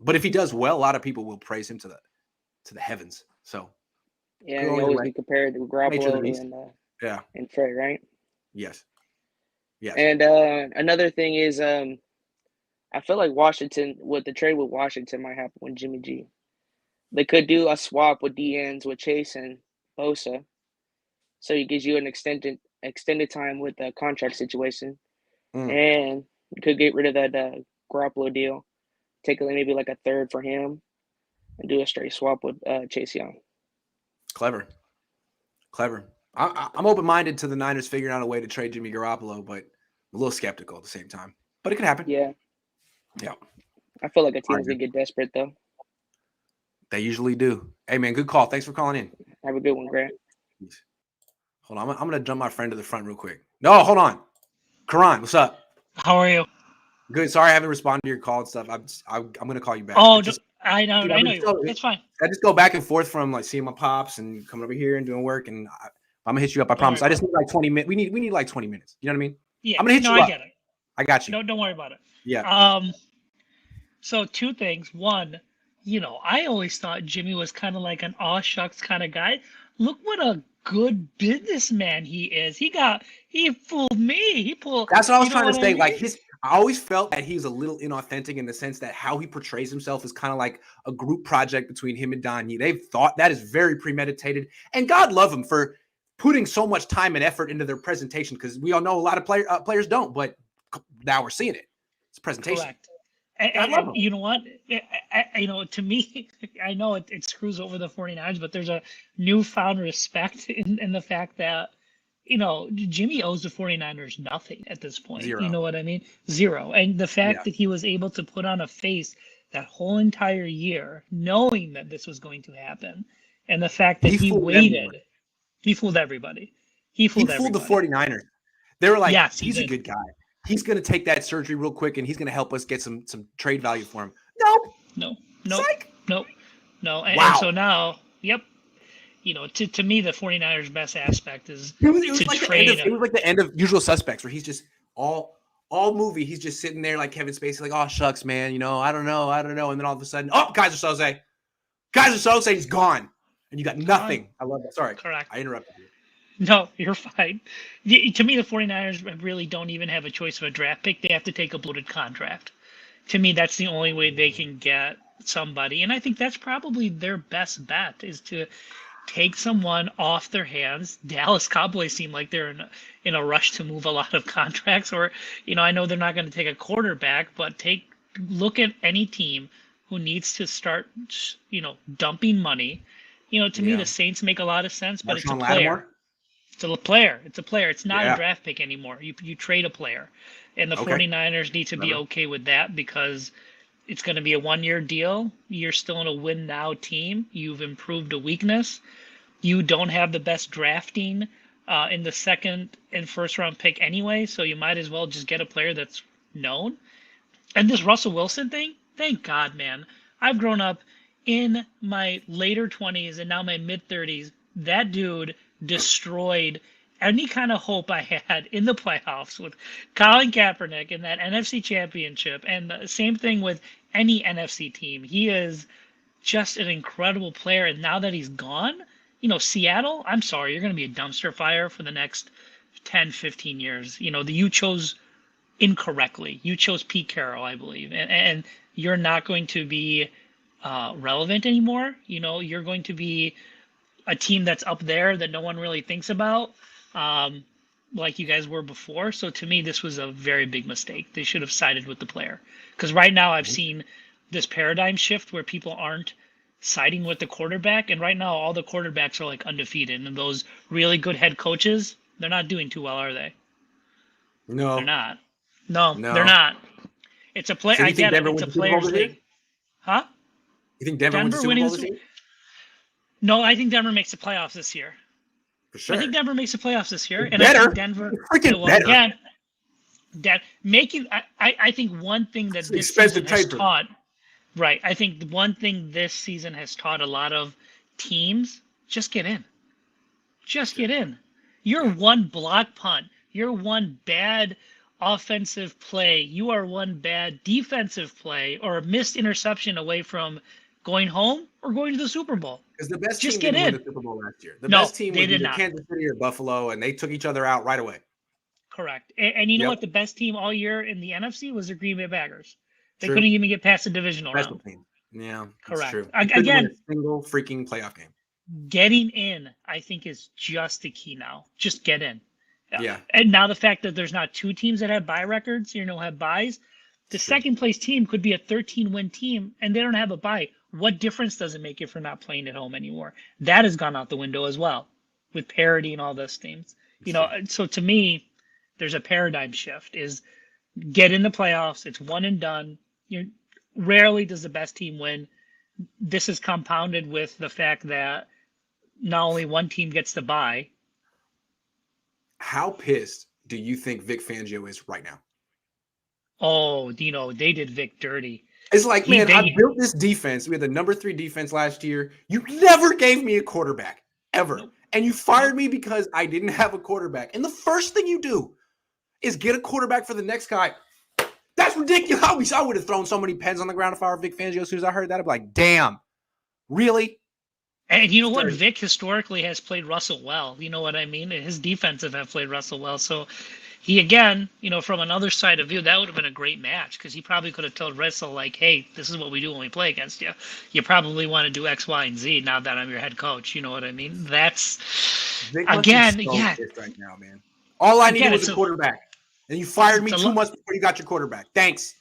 But if he does well, a lot of people will praise him to the heavens. So yeah, and he always be compared to Garoppolo and Trey, right? Yes. Yes. And another thing is, I feel like Washington, with the trade with Washington, might happen with Jimmy G. They could do a swap with DNs with Chase and Bosa, so it gives you an extended time with the contract situation, and you could get rid of that Garoppolo deal, take maybe like a third for him, and do a straight swap with Chase Young. Clever. I'm open-minded to the Niners figuring out a way to trade Jimmy Garoppolo, but I'm a little skeptical at the same time. But it could happen. Yeah. I feel like a team's gonna get desperate though. They usually do. Hey man, good call. Thanks for calling in. Have a good one, Grant. Hold on, I'm gonna jump my friend to the front real quick. No, hold on. Karan, what's up? How are you? Good. Sorry, I haven't responded to your call and stuff. I'm gonna call you back. Oh, I know. I know you. It's fine. I just go back and forth from like seeing my pops and coming over here and doing work, and I'm gonna hit you up. I promise. I just need like 20 minutes. We need like 20 minutes. You know what I mean? Yeah. I'm gonna hit you up. I get it. I got you. No, don't worry about it. Yeah. So 2 things. One, I always thought Jimmy was kind of like an aw shucks kind of guy. Look what a good businessman he is. He fooled me. That's what I was trying to say. Like I always felt that he's a little inauthentic in the sense that how he portrays himself is kind of like a group project between him and Donnie. They've thought that is very premeditated, and God love him for putting so much time and effort into their presentation, because we all know a lot of players don't, but now we're seeing it. It's presentation. Correct. And you know what? To me, I know it screws over the 49ers, but there's a newfound respect in the fact that, Jimmy owes the 49ers nothing at this point. Zero. You know what I mean? Zero. And the fact that he was able to put on a face that whole entire year, knowing that this was going to happen, and the fact that He he fooled waited, everyone. he fooled everybody. He fooled the 49ers. They were like, Yes, he he's a did. good guy. He's going to take that surgery real quick, and he's going to help us get some trade value for him. Nope. No. And, Wow. and so now, yep. To me, the 49ers' best aspect is It was to like trade. it was like the end of Usual Suspects, where he's just all movie. He's just sitting there like Kevin Spacey, like, oh shucks, man, I don't know, and then all of a sudden, Kaiser Soze, he's gone, and you got nothing. I love that. Sorry, correct. I interrupted you. No, you're fine. To me, the 49ers really don't even have a choice of a draft pick. They have to take a bloated contract. To me, that's the only way they can get somebody, and I think that's probably their best bet is to take someone off their hands. Dallas Cowboys seem like they're in a rush to move a lot of contracts, or I know they're not going to take a quarterback, but look at any team who needs to start dumping money. To me, the Saints make a lot of sense, but it's a player. It's a player. It's not a draft pick anymore. You trade a player, and the 49ers need to be okay with that because it's going to be a 1-year deal. You're still in a win now team. You've improved a weakness. You don't have the best drafting in the second and first round pick anyway, so you might as well just get a player that's known. And this Russell Wilson thing, thank God, man. I've grown up in my later 20s and now my mid 30s. That dude destroyed any kind of hope I had in the playoffs with Colin Kaepernick in that NFC Championship, and the same thing with any NFC team. He is just an incredible player, and now that he's gone, Seattle, I'm sorry, you're going to be a dumpster fire for the next 10, 15 years. You chose incorrectly. You chose Pete Carroll, I believe, and you're not going to be relevant anymore. You're going to be a team that's up there that no one really thinks about, like you guys were before. So to me, this was a very big mistake. They should have sided with the player. Because right now I've seen this paradigm shift where people aren't siding with the quarterback. And right now all the quarterbacks are like undefeated. And those really good head coaches, they're not doing too well, are they? No. They're not. No, they're not. It's a play. So I get it. It's a player's league. Huh? You think Denver wins the Super Bowl this year? No, I think Denver makes the playoffs this year. For sure. I think Denver makes the playoffs this year. And I think Denver freaking better. Again, I think one thing that this season has taught, right? I think the one thing this season has taught a lot of teams, just get in. Just get in. You're one block punt. You're one bad offensive play. You are one bad defensive play or a missed interception away from going home or going to the Super Bowl. Because the best just team get didn't in. win the Super Bowl last year. The best team was either Kansas City or Buffalo, and they took each other out right away. Correct. And you know what? The best team all year in the NFC was the Green Bay Packers. They couldn't even get past the divisional round. Team. Yeah, correct. True. Again, a single freaking playoff game. Getting in, I think, is just the key now. Just get in. Yeah. And now the fact that there's not two teams that have bye records, have buys, the second place team could be a 13-win team, and they don't have a bye. What difference does it make if you're not playing at home anymore? That has gone out the window as well, with parity and all those things. So to me, there's a paradigm shift. Is get in the playoffs. It's one and done. Rarely does the best team win. This is compounded with the fact that not only one team gets the bye. How pissed do you think Vic Fangio is right now? Oh, they did Vic dirty. It's like, man, I built this defense. We had the number 3 defense last year. You never gave me a quarterback, ever. Nope. And you fired me because I didn't have a quarterback. And the first thing you do is get a quarterback for the next guy. That's ridiculous. I would have thrown so many pens on the ground if I were Vic Fangio. As soon as I heard that, I'd be like, damn, really? And you know what? Vic historically has played Russell well. You know what I mean? His defensive have played Russell well. So he, again, from another side of view, that would have been a great match because he probably could have told Russell, like, hey, this is what we do when we play against you. You probably want to do X, Y, and Z now that I'm your head coach. You know what I mean? That's, Vic again, right now, man. All I needed was a quarterback. And you fired me 2 months before you got your quarterback. Thanks.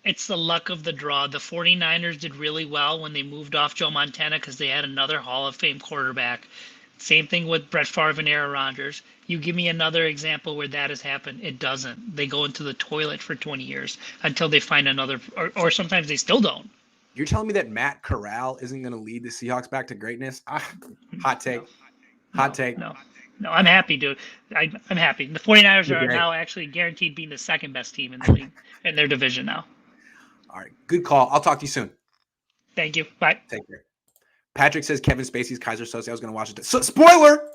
It's the luck of the draw. The 49ers did really well when they moved off Joe Montana because they had another Hall of Fame quarterback. Same thing with Brett Favre and Aaron Rodgers. You give me another example where that has happened. It doesn't. They go into the toilet for 20 years until they find another, or sometimes they still don't. You're telling me that Matt Corral isn't going to lead the Seahawks back to greatness? Hot take. Hot take. No, I'm happy, dude. I'm happy. The 49ers are Okay. now actually guaranteed being the second best team in the league in their division now. All right. Good call. I'll talk to you soon. Thank you. Bye. Take care. Patrick says Kevin Spacey's Kaiser Soze. I was going to watch it. So, spoiler!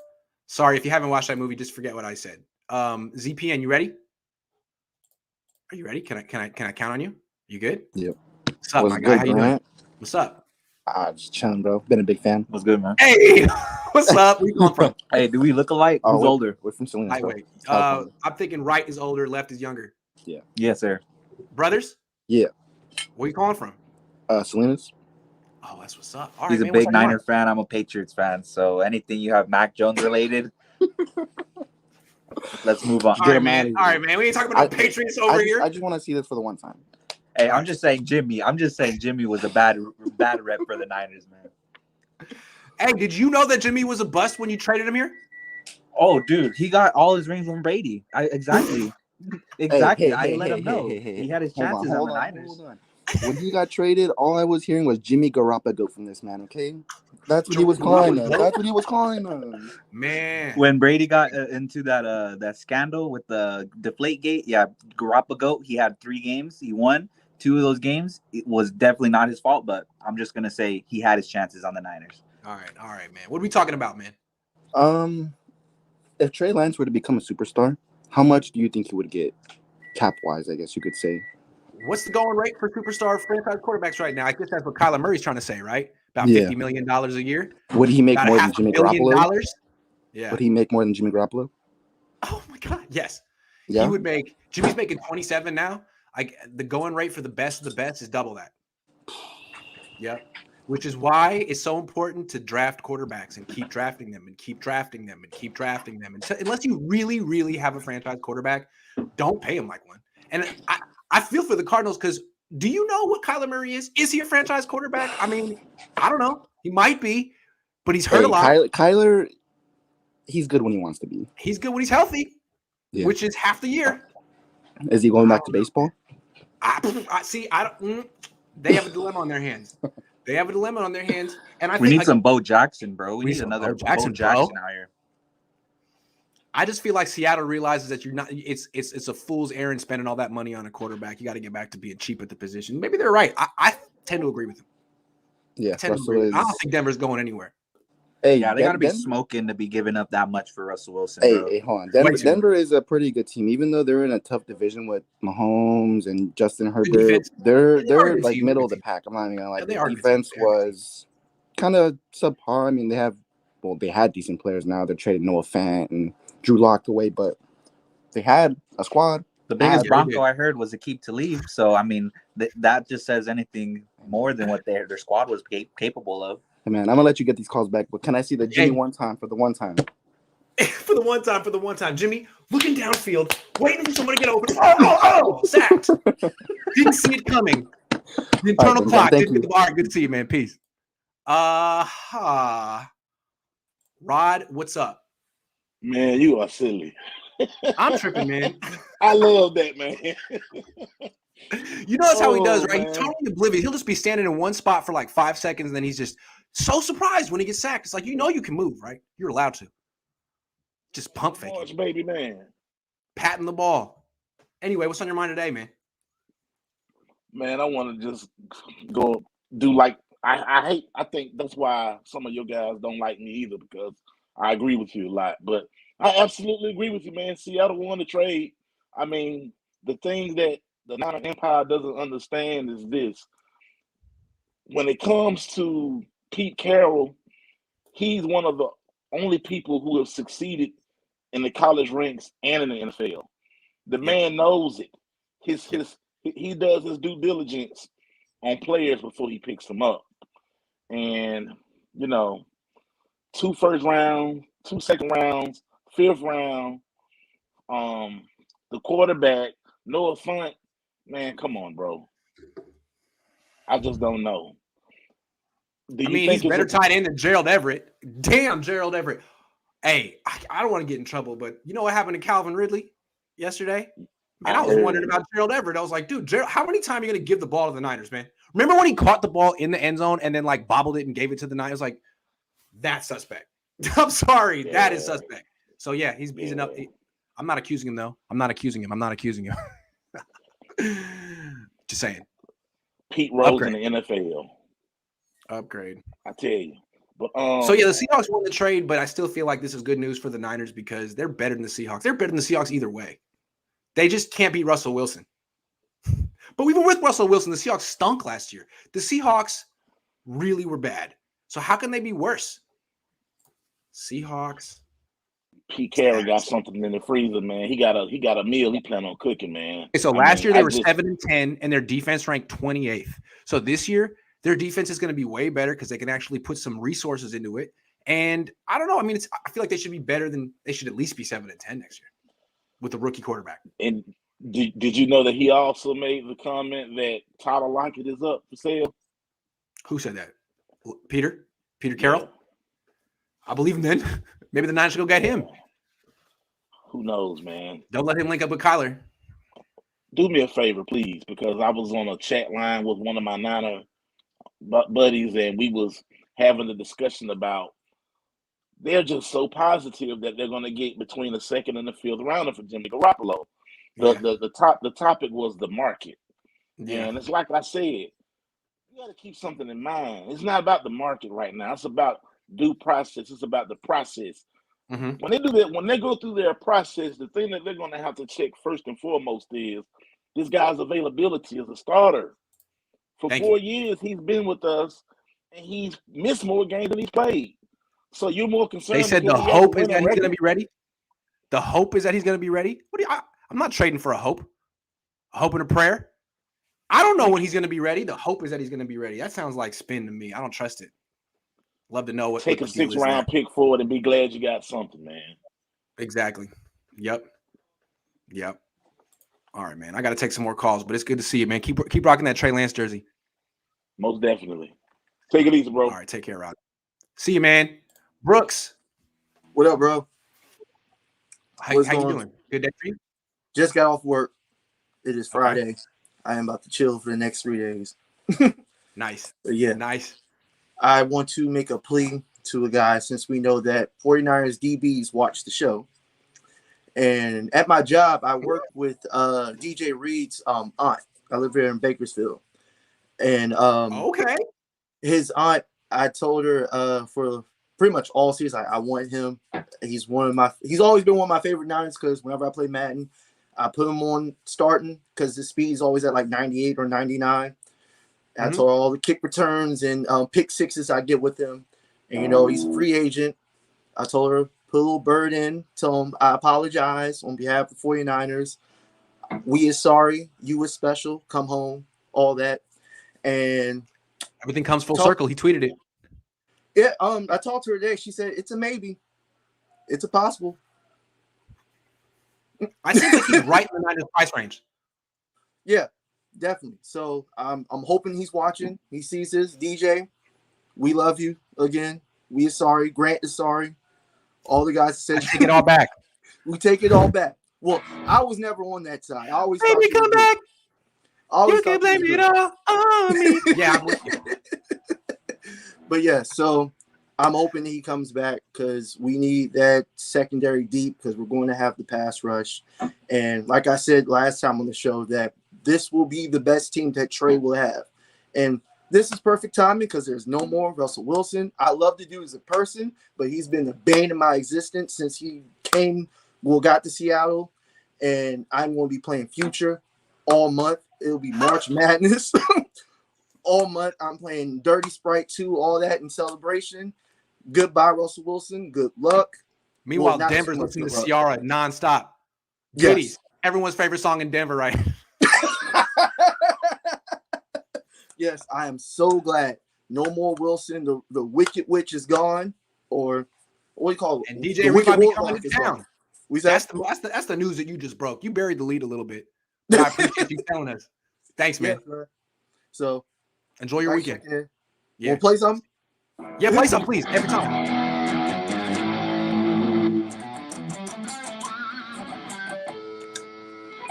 Sorry, if you haven't watched that movie, just forget what I said. ZPN, you ready? Are you ready? Can I count on you? You good? Yep. What's up, my guy? How you doing? What's up? Just chilling, bro. Been a big fan. What's good, man? Hey, what's up? Where you going from? Hey, do we look alike? Who's older? We're from Salinas. Lightweight. I'm thinking right is older, left is younger. Yeah. Yes, sir. Brothers? Yeah. Where you calling from? Salinas. Oh, that's what's up. All He's right, a man, big Niner fan. I'm a Patriots fan. So anything you have Mac Jones related, let's move on. All right, man. We ain't talking about the Patriots over here. I just want to see this for the one time. Hey, I'm just saying Jimmy was a bad rep for the Niners, man. Hey, did you know that Jimmy was a bust when you traded him here? Oh, dude, he got all his rings from Brady. Exactly. I let him know. He had his chances on the Niners. When he got traded, all I was hearing was Jimmy Garoppolo from this man, okay? That's what he was calling him. Man. When Brady got into that scandal with the Deflategate, yeah, Garoppolo, he had 3 games. He won 2 of those games. It was definitely not his fault, but I'm just going to say he had his chances on the Niners. All right, man. What are we talking about, man? If Trey Lance were to become a superstar, how much do you think he would get cap-wise, I guess you could say? What's the going rate for superstar franchise quarterbacks right now? I guess that's what Kyler Murray's trying to say, right? About $50 million a year. Would he make About more than Jimmy Garoppolo? Yeah. Would he make more than Jimmy Garoppolo? Oh my God, yes. Yeah. He would make. Jimmy's making 27 now. The going rate for the best of the best is double that. Yep. Which is why it's so important to draft quarterbacks and keep drafting them and keep drafting them and keep drafting them. And unless you really, really have a franchise quarterback, don't pay him like one. And I feel for the Cardinals because do you know what Kyler Murray is? Is he a franchise quarterback? I mean, I don't know. He might be, but he's hurt a lot. Kyler, he's good when he wants to be. He's good when he's healthy, which is half the year. Is he going back to baseball? I see. They have a dilemma on their hands. And we need some Bo Jackson, bro. We need another Bo Jackson out here. I just feel like Seattle realizes that you're not. It's a fool's errand spending all that money on a quarterback. You got to get back to being cheap at the position. Maybe they're right. I tend to agree with them. Yeah, I don't think Denver's going anywhere. Hey, yeah, they got to be smoking to be giving up that much for Russell Wilson. Bro. Hey, hold on. Denver is a pretty good team, even though they're in a tough division with Mahomes and Justin Herbert. They're like middle of the pack. I'm not even gonna lie. The defense was kind of subpar. I mean, they had decent players. Now they're trading Noah Fant and Drew Lock away, but they had a squad. The biggest Bronco I heard was a keep to leave. So I mean, that just says anything more than what their squad was capable of. Hey man, I'm gonna let you get these calls back, but can I see the Jimmy one time for the one time? For the one time. Jimmy looking downfield, waiting for someone to get open. Oh, sacked. Didn't see it coming. The internal clock didn't get the bar. Good to see you, man. Peace. Rod, what's up? Man, you are silly. I'm tripping, man. I love that, man. You know that's how he does, right? He's totally oblivious. He'll just be standing in one spot for like 5 seconds, and then he's just so surprised when he gets sacked. It's like, you can move, right? You're allowed to. Just pump fake it. Baby man. Patting the ball. Anyway, what's on your mind today, man? Man, I want to just go do like I think that's why some of your guys don't like me either, because I agree with you a lot. But I absolutely agree with you, man. Seattle won the trade. I mean, the thing that the Niner Empire doesn't understand is this. When it comes to Pete Carroll, he's one of the only people who have succeeded in the college ranks and in the NFL. The man knows it. He does his due diligence on players before he picks them up. And, 2 first rounds, 2 second rounds, 5th round, the quarterback, Noah Fant, man, come on, bro. I just don't know. He's better tight end than Gerald Everett. Damn, Gerald Everett. Hey, I don't want to get in trouble, but you know what happened to Calvin Ridley yesterday? Man, I was wondering about Gerald Everett. I was like, dude, Gerald, how many times are you going to give the ball to the Niners, man? Remember when he caught the ball in the end zone and then like bobbled it and gave it to the Niners? Like, that's suspect. I'm sorry, that is suspect. So yeah, he's enough. I'm not accusing him though. I'm not accusing him. Just saying. Pete Rose Upgrade. in the NFL. Upgrade. I tell you. But so yeah, the Seahawks won the trade, but I still feel like this is good news for the Niners because they're better than the Seahawks. They're better than the Seahawks either way. They just can't beat Russell Wilson. But even with Russell Wilson, the Seahawks stunk last year. The Seahawks really were bad. So how can they be worse? Seahawks. Pete Carroll got something in the freezer, man. He got a meal he plan on cooking, man. Okay, so last year they were 7-10 and their defense ranked 28th. So this year their defense is going to be way better because they can actually put some resources into it. And I don't know. I mean, I feel like they should be better than they should at least be 7-10 next year with the rookie quarterback. And did you know that he also made the comment that Tyler Lockett is up for sale? Who said that? Peter Carroll? Yeah. I believe him then. Maybe the Niners should go get him. Who knows, man? Don't let him link up with Kyler. Do me a favor, please, because I was on a chat line with one of my Niner buddies, and we was having a discussion about they're just so positive that they're going to get between the second and the fifth rounder for Jimmy Garoppolo. The topic was the market. Yeah. And it's like I said, you got to keep something in mind. It's not about the market right now. It's about due process. It's about the process. Mm-hmm. When they do that, when they go through their process, the thing that they're going to have to check first and foremost is this guy's availability as a starter. For 4 years, he's been with us, and he's missed more games than he's played. So you're more concerned. They said the hope is that he's going to be ready. The hope is that he's going to be ready. I'm not trading for a hope and a prayer. I don't know when he's going to be ready. The hope is that he's going to be ready. That sounds like spin to me. I don't trust it. Love to know what. Take a 6th-round pick forward and be glad you got something, man. Exactly. Yep. All right, man. I got to take some more calls, but it's good to see you, man. Keep rocking that Trey Lance jersey. Most definitely. Take it easy, bro. All right, take care, Rod. See you, man. Brooks. What up, bro? How you doing? Good day for you? Just got off work. It is Friday. Okay. I am about to chill for the next 3 days. Nice. Yeah. Nice. I want to make a plea to a guy since we know that 49ers DBs watch the show. And at my job, I work with DJ Reed's aunt. I live here in Bakersfield. And okay. His aunt, I told her for pretty much all season, I want him. He's always been one of my favorite Niners because whenever I play Madden, I put him on starting because the speed is always at like 98 or 99. I told her all the kick returns and pick sixes I get with him. And, he's a free agent. I told her, put a little bird in, tell him I apologize on behalf of the 49ers. We is sorry. You is special. Come home. All that. And everything comes full circle. He tweeted it. Yeah, I talked to her today. She said it's a maybe. It's a possible. I think like he's right in the Niners price range. Yeah, definitely. So I'm hoping he's watching. He sees this. DJ, we love you again. We are sorry. Grant is sorry. All the guys said take it all back. We take it all back. Well, I was never on that side. I always thought you come back. You can blame it all on me. Yeah, I'm with you. But yeah, so I'm hoping he comes back because we need that secondary deep because we're going to have the pass rush. And like I said last time on the show, that this will be the best team that Trey will have. And this is perfect timing because there's no more Russell Wilson. I love the dude as a person, but he's been the bane of my existence since he got to Seattle. And I'm going to be playing Future all month. It'll be March Madness. All month, I'm playing Dirty Sprite 2, all that in celebration. Goodbye, Russell Wilson. Good luck. Meanwhile, Denver's listening to Ciara nonstop. Goodies. Yes. Everyone's favorite song in Denver, right? Yes, I am so glad. No more Wilson. The Wicked Witch is gone. Or what do you call it? And DJ Reed might be coming to town. That's the news that you just broke. You buried the lead a little bit. But I appreciate you telling us. Thanks, man. Yeah, so enjoy your weekend. Yeah. We'll play some? Yeah, play some, please. Every time.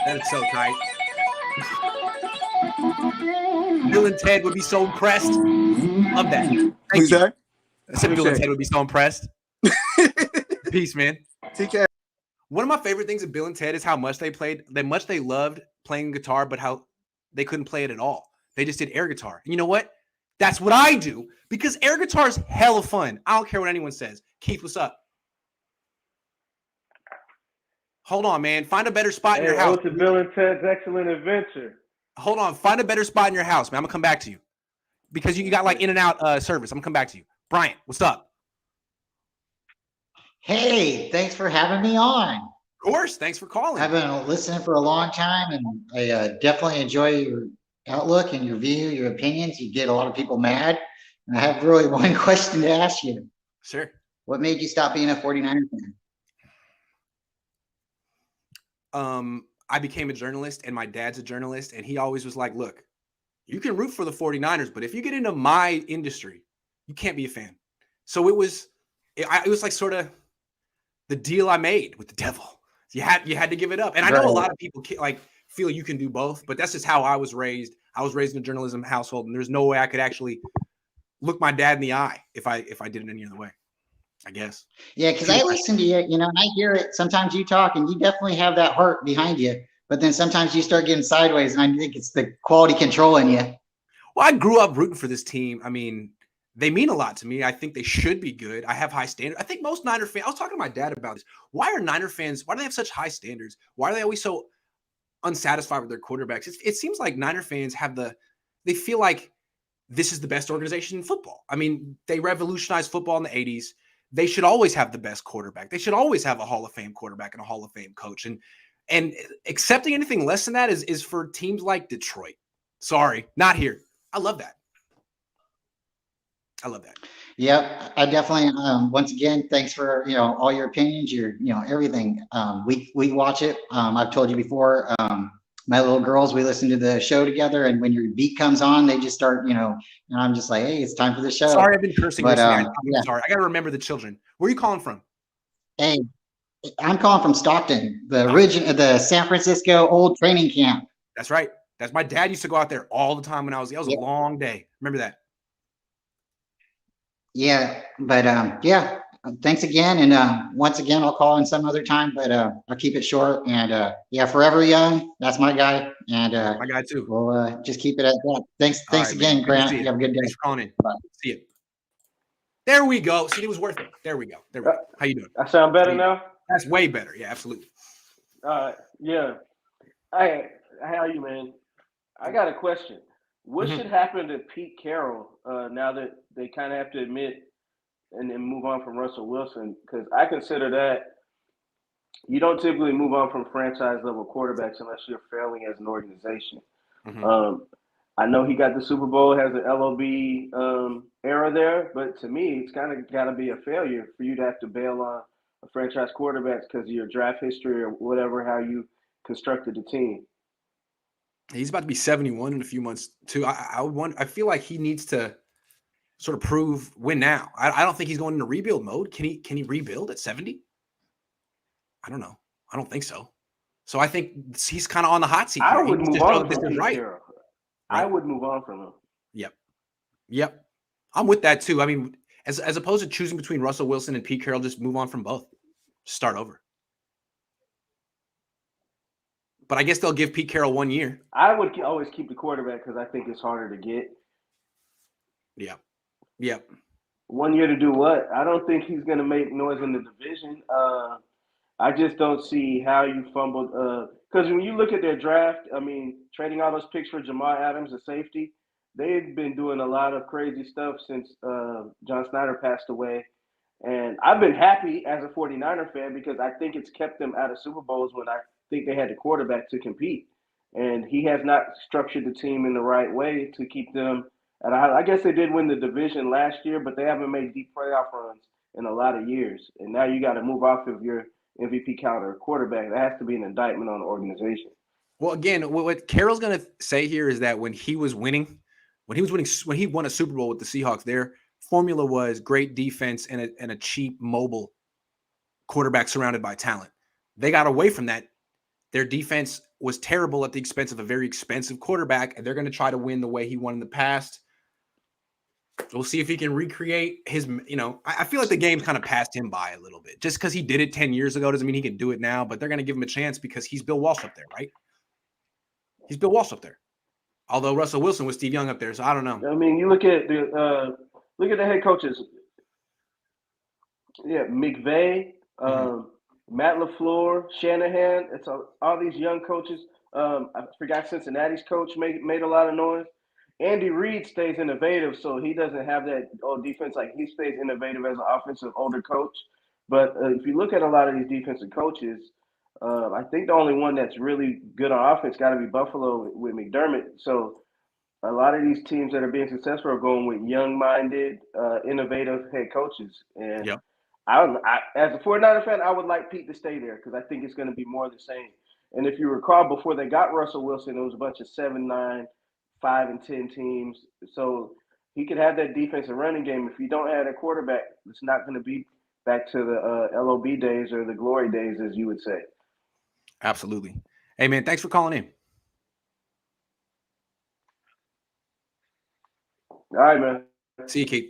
That is so tight. Bill and Ted would be so impressed. Love that. Thank you. that? I said Bill and Ted would be so impressed. Peace, man. TK. One of my favorite things of Bill and Ted is how much they loved playing guitar, but how they couldn't play it at all. They just did air guitar. And you know what? That's what I do because air guitar is hella fun. I don't care what anyone says. Keith, what's up? Hold on, man. Find a better spot in your house. To Bill and Ted's Excellent Adventure. Hold on. Find a better spot in your house, man. I'm going to come back to you because you got like in and out service. I'm going to come back to you. Bryant, what's up? Hey, thanks for having me on. Of course. Thanks for calling. I've been listening for a long time, and I definitely enjoy your outlook and your view, your opinions. You get a lot of people mad. And I have really one question to ask you. Sure. What made you stop being a 49er fan? I became a journalist, and my dad's a journalist, and he always was like, look, you can root for the 49ers, but if you get into my industry, you can't be a fan. So it was like sort of the deal I made with the devil. You had to give it up. And I know a lot of people like feel you can do both, but that's just how I was raised. I was raised in a journalism household, and there's no way I could actually look my dad in the eye if I did it any other way, I guess. Yeah, because I listen to you, and I hear it. Sometimes you talk, and you definitely have that heart behind you. But then sometimes you start getting sideways, and I think it's the quality control in you. Well, I grew up rooting for this team. I mean, they mean a lot to me. I think they should be good. I have high standards. I think most Niner fans, I was talking to my dad about this. Why are Niner fans, why do they have such high standards? Why are they always so unsatisfied with their quarterbacks? It seems like Niner fans they feel like this is the best organization in football. I mean, they revolutionized football in the 80s. They should always have the best quarterback. They should always have a Hall of Fame quarterback and a Hall of Fame coach. And accepting anything less than that is for teams like Detroit. Sorry, not here. I love that. I love that. Yep, I definitely. Once again, thanks for all your opinions, your everything. We watch it. I've told you before. My little girls, we listen to the show together, and when your beat comes on, they just start, and I'm just like, hey, it's time for the show. Sorry, I've been cursing but, recently. I'm sorry. I got to remember the children. Where are you calling from? Hey, I'm calling from Stockton, the San Francisco old training camp. That's right. That's my dad used to go out there all the time when I was. It was a long day. Remember that? Yeah, but yeah. Thanks again, and once again, I'll call in some other time, but I'll keep it short. And yeah, Forever Young, that's my guy, and my guy too. We'll just keep it at that. Thanks right, again, man. Grant. You have a good day. Thanks for calling in. Bye. See you. There we go. See, it was worth it. There we go. How you doing? I sound better now? That's way better. Yeah, absolutely. Yeah. How are you, man? I got a question. What should happen to Pete Carroll now that they kind of have to admit and then move on from Russell Wilson? Because I consider that you don't typically move on from franchise-level quarterbacks unless you're failing as an organization. I know he got the Super Bowl, has an LOB era there, but to me, it's kind of got to be a failure for you to have to bail on a franchise quarterback because of your draft history or whatever, how you constructed the team. He's about to be 71 in a few months too. I feel like he needs to sort of win now. I don't think he's going into rebuild mode. Can he rebuild at 70? I don't know. I don't think so. So I think he's kind of on the hot seat. I would move on from him. Right. I would move on from him. Yep. I'm with that too. I mean, as opposed to choosing between Russell Wilson and Pete Carroll, just move on from both. Just start over. But I guess they'll give Pete Carroll 1 year. I would always keep the quarterback because I think it's harder to get. Yeah. 1 year to do what? I don't think he's going to make noise in the division. I just don't see how you fumbled. Because when you look at their draft, I mean, trading all those picks for Jamal Adams, a safety, they've been doing a lot of crazy stuff since John Snyder passed away. And I've been happy as a 49er fan because I think it's kept them out of Super Bowls when I think they had the quarterback to compete. And he has not structured the team in the right way to keep them. And I guess they did win the division last year, but they haven't made deep playoff runs in a lot of years. And now you got to move off of your MVP counter quarterback. That has to be an indictment on the organization. Well, again, what Carroll's going to say here is that when he won a Super Bowl with the Seahawks, their formula was great defense and a cheap, mobile quarterback surrounded by talent. They got away from that. Their defense was terrible at the expense of a very expensive quarterback, and they're going to try to win the way he won in the past. We'll see if he can recreate his, I feel like the game's kind of passed him by a little bit. Just because he did it 10 years ago doesn't mean he can do it now, but they're going to give him a chance because he's Bill Walsh up there, right? He's Bill Walsh up there. Although Russell Wilson was Steve Young up there, so I don't know. I mean, you look at the head coaches. Yeah, McVay, Matt LaFleur, Shanahan. It's all these young coaches. I forgot Cincinnati's coach made a lot of noise. Andy Reid stays innovative, so he doesn't have that defense. Like, he stays innovative as an offensive older coach. But if you look at a lot of these defensive coaches, I think the only one that's really good on offense got to be Buffalo with McDermott. So a lot of these teams that are being successful are going with young-minded, innovative head coaches. And I, as a 49er fan, I would like Pete to stay there because I think it's going to be more of the same. And if you recall, before they got Russell Wilson, it was a bunch of 7-9, 5-10 teams. So he could have that defensive running game. If you don't have a quarterback, it's not going to be back to the LOB days or the glory days, as you would say. Absolutely. Hey, man, thanks for calling in. All right, man. See you, Keith.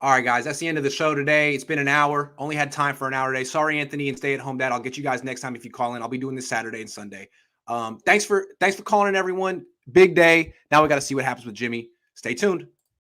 All right, guys, that's the end of the show today. It's been an hour. Only had time for an hour today. Sorry, Anthony and Stay at Home Dad. I'll get you guys next time if you call in. I'll be doing this Saturday and Sunday. Thanks for calling in, everyone. Big day. Now we got to see what happens with Jimmy. Stay tuned.